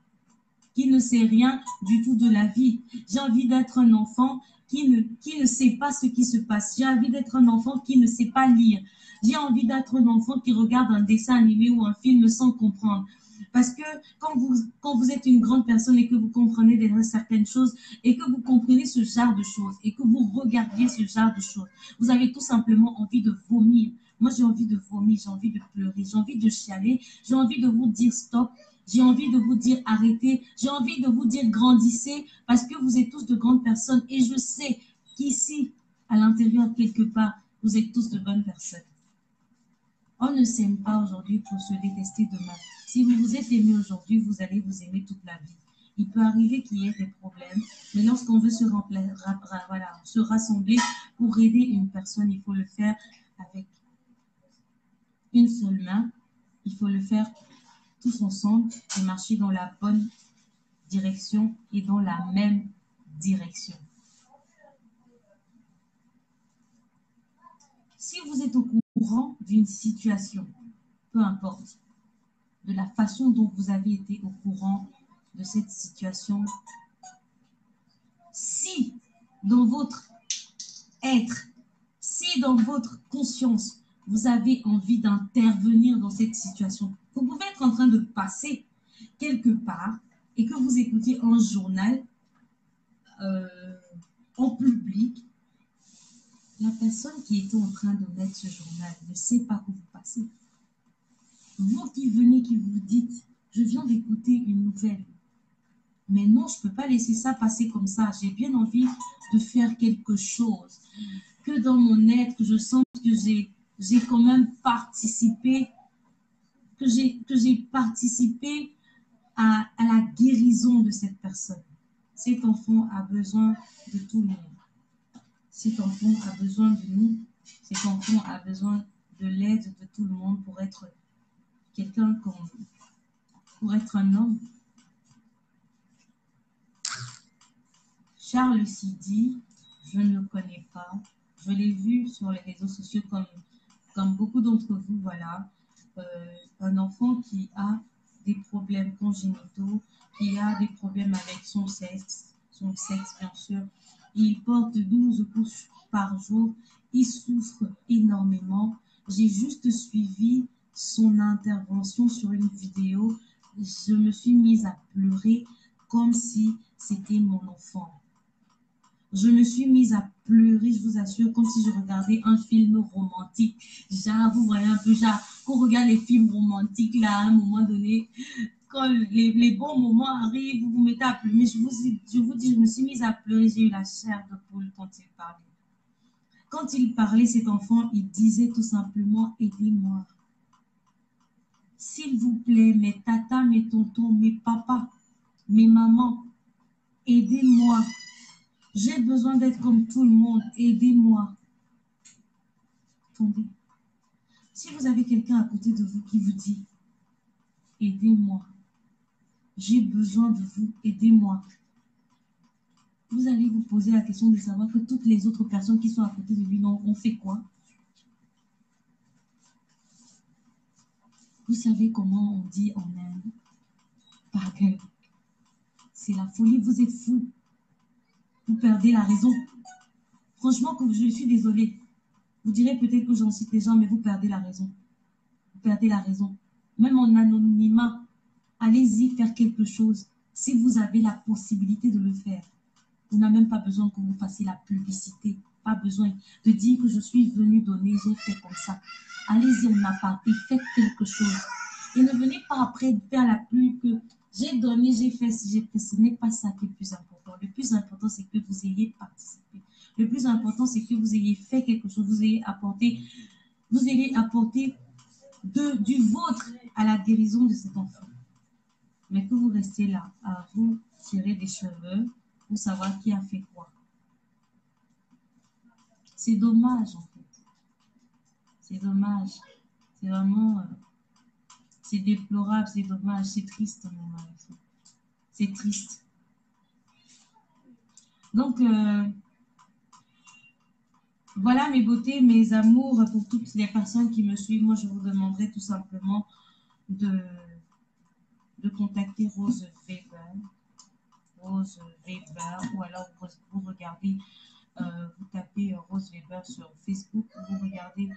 Qui ne sait rien du tout de la vie. J'ai envie d'être un enfant qui ne sait pas ce qui se passe. J'ai envie d'être un enfant qui ne sait pas lire. J'ai envie d'être un enfant qui regarde un dessin animé ou un film sans comprendre. Parce que quand vous êtes une grande personne et que vous comprenez déjà certaines choses et que vous comprenez ce genre de choses et que vous regardiez ce genre de choses, vous avez tout simplement envie de vomir. Moi, j'ai envie de vomir, j'ai envie de pleurer, j'ai envie de chialer, j'ai envie de vous dire stop, j'ai envie de vous dire arrêtez, j'ai envie de vous dire grandissez parce que vous êtes tous de grandes personnes et je sais qu'ici, à l'intérieur, quelque part, vous êtes tous de bonnes personnes. On ne s'aime pas aujourd'hui pour se détester demain. Si vous vous êtes aimé aujourd'hui, vous allez vous aimer toute la vie. Il peut arriver qu'il y ait des problèmes, mais lorsqu'on veut se rassembler pour aider une personne, il faut le faire avec une seule main. Il faut le faire tous ensemble et marcher dans la bonne direction et dans la même direction. Si vous êtes au courant d'une situation, peu importe, de la façon dont vous avez été au courant de cette situation, si dans votre être, si dans votre conscience, vous avez envie d'intervenir dans cette situation, vous pouvez être en train de passer quelque part et que vous écoutiez un journal, on public. La personne qui était en train de mettre ce journal ne sait pas où vous passez. Vous qui venez, qui vous dites, je viens d'écouter une nouvelle. Mais non, je ne peux pas laisser ça passer comme ça. J'ai bien envie de faire quelque chose. Que dans mon être, je sens que j'ai quand même participé, que j'ai participé à la guérison de cette personne. Cet enfant a besoin de tout le monde. Cet enfant a besoin de nous. Cet enfant a besoin de l'aide de tout le monde pour être quelqu'un comme nous, pour être un homme. Charles Sidi, je ne le connais pas. Je l'ai vu sur les réseaux sociaux comme beaucoup d'entre vous, voilà. Un enfant qui a des problèmes congénitaux, qui a des problèmes avec son sexe bien sûr. Il porte 12 couches par jour. Il souffre énormément. J'ai juste suivi son intervention sur une vidéo. Je me suis mise à pleurer comme si c'était mon enfant. Je me suis mise à pleurer, je vous assure, comme si je regardais un film romantique. Genre, vous voyez un peu, genre, qu'on regarde les films romantiques, là, à un moment donné, quand les bons moments arrivent, vous vous mettez à pleurer. Mais je vous dis, je me suis mise à pleurer, j'ai eu la chair de poule quand il parlait. Quand il parlait, cet enfant, il disait tout simplement, aidez-moi. S'il vous plaît, mes tatas, mes tontons, mes papas, mes mamans, aidez-moi. J'ai besoin d'être comme tout le monde. Aidez-moi. Attendez. Si vous avez quelqu'un à côté de vous qui vous dit, aidez-moi. J'ai besoin de vous. Aidez-moi. Vous allez vous poser la question de savoir que toutes les autres personnes qui sont à côté de lui ont fait quoi? Vous savez comment on dit en Inde? Pardon. C'est la folie. Vous êtes fou. Vous perdez la raison. Franchement, je suis désolée. Vous direz peut-être que j'en cite les gens, mais vous perdez la raison. Vous perdez la raison. Même en anonymat, allez-y faire quelque chose. Si vous avez la possibilité de le faire, vous n'avez même pas besoin que vous fassiez la publicité. Pas besoin de dire que je suis venu donner, j'ai fait comme ça. Allez-y en aparté, faites quelque chose. Et ne venez pas après faire la pub que j'ai donné, j'ai fait, si j'ai fait. Ce n'est pas ça qui est le plus important. Le plus important, c'est que vous ayez participé. Le plus important, c'est que vous ayez fait quelque chose, vous ayez apporté du vôtre à la guérison de cet enfant. Mais que vous restiez là, à vous tirer des cheveux pour savoir qui a fait quoi. C'est dommage, en fait. C'est dommage. C'est vraiment... c'est déplorable, c'est dommage, c'est triste, mon mari. C'est triste. Donc, voilà mes beautés, mes amours, pour toutes les personnes qui me suivent. Moi, je vous demanderai tout simplement de contacter Rose Weber. Rose Weber, ou alors vous regardez, vous tapez Rose Weber sur Facebook, vous pouvez regarder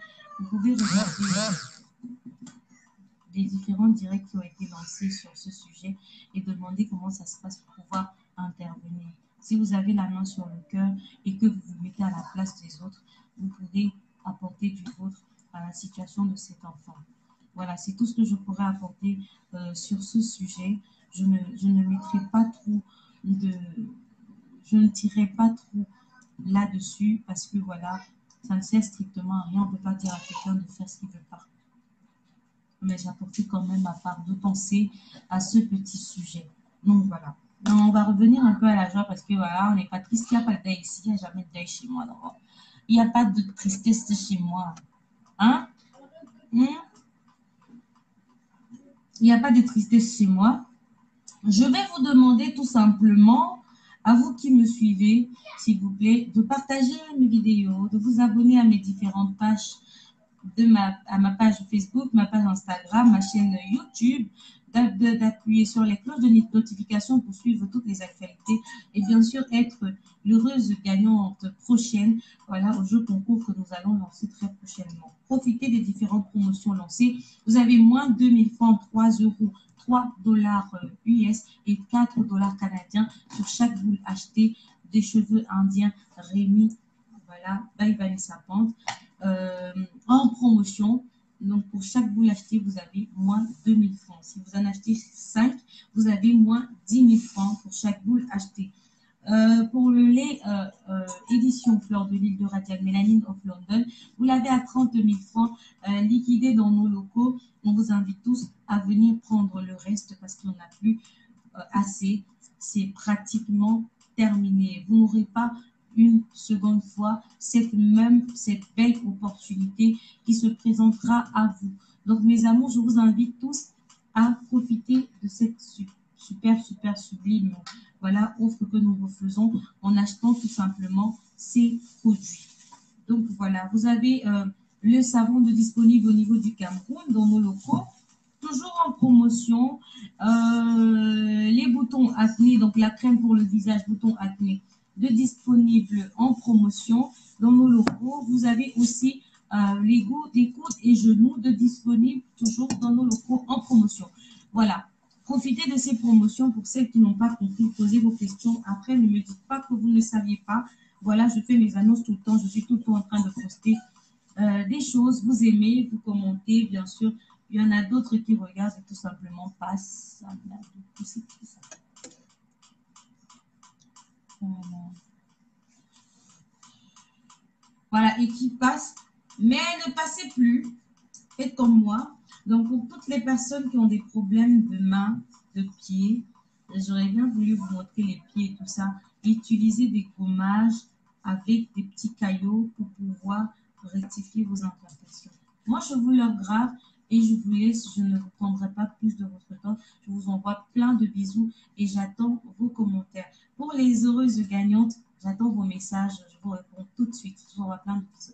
les différents directs qui ont été lancés sur ce sujet et demander comment ça se passe pour pouvoir intervenir. Si vous avez la main sur le cœur et que vous vous mettez à la place des autres, vous pourrez apporter du vôtre à la situation de cet enfant. Voilà, c'est tout ce que je pourrais apporter sur ce sujet. Je ne mettrai pas trop je ne tirerai pas trop là-dessus parce que voilà, ça ne sert strictement à rien. On ne peut pas dire à quelqu'un de faire ce qu'il ne veut pas. Mais j'apportais quand même ma part de pensée à ce petit sujet. Donc voilà. On va revenir un peu à la joie parce que voilà, on n'est pas triste. Il n'y a pas de deuil ici. Il n'y a jamais de deuil chez moi. Donc, il n'y a pas de tristesse chez moi. Hein? Il n'y a pas de tristesse chez moi. Je vais vous demander tout simplement, à vous qui me suivez, s'il vous plaît, de partager mes vidéos, de vous abonner à mes différentes pages, à ma page Facebook, ma page Instagram, ma chaîne YouTube, d'appuyer sur les cloches de notification pour suivre toutes les actualités et bien sûr être l'heureuse gagnante prochaine, voilà, au jeu concours que nous allons lancer très prochainement. Profitez des différentes promotions lancées. Vous avez moins de 2000 francs, 3 euros, 3 dollars US et 4 dollars canadiens sur chaque boule achetée des cheveux indiens Rémi, voilà, by Vanessa Pente, en promotion. Donc, pour chaque boule achetée, vous avez moins 2000 francs. Si vous en achetez 5, vous avez moins 10 000 francs pour chaque boule achetée. Pour le lait édition Fleur de l'île de Radial Mélanine of London, vous l'avez à 30 000 francs liquidé dans nos locaux. On vous invite tous à venir prendre le reste parce qu'il n'y en a plus assez. C'est pratiquement terminé. Vous n'aurez pas une seconde fois cette belle opportunité qui se présentera à vous. Donc, mes amours, je vous invite tous à profiter de cette super sublime offre que nous vous faisons en achetant tout simplement ces produits. Donc, voilà, vous avez le savon disponible au niveau du Cameroun dans nos locaux. Toujours en promotion, les boutons acné, donc la crème pour le visage, boutons acné, disponible en promotion dans nos locaux. Vous avez aussi les coudes et genoux disponibles toujours dans nos locaux en promotion. Voilà, profitez de ces promotions. Pour celles qui n'ont pas compris, posez vos questions. Après, ne me dites pas que vous ne saviez pas. Voilà, je fais mes annonces tout le temps. Je suis tout le temps en train de poster des choses. Vous aimez, vous commentez, bien sûr. Il y en a d'autres qui regardent et tout simplement passent. Voilà, et qui passent. Mais ne passez plus. Faites comme moi. Donc, pour toutes les personnes qui ont des problèmes de mains, de pieds, j'aurais bien voulu vous montrer les pieds et tout ça. Utilisez des gommages avec des petits caillots pour pouvoir rectifier vos imperfections. Moi, je vous leur grave et je vous laisse. Je ne vous prendrai pas plus de votre temps. Je vous envoie plein de bisous et j'attends vos commentaires. Pour les heureuses gagnantes, j'attends vos messages. Je vous réponds tout de suite. Je vous envoie plein de bisous.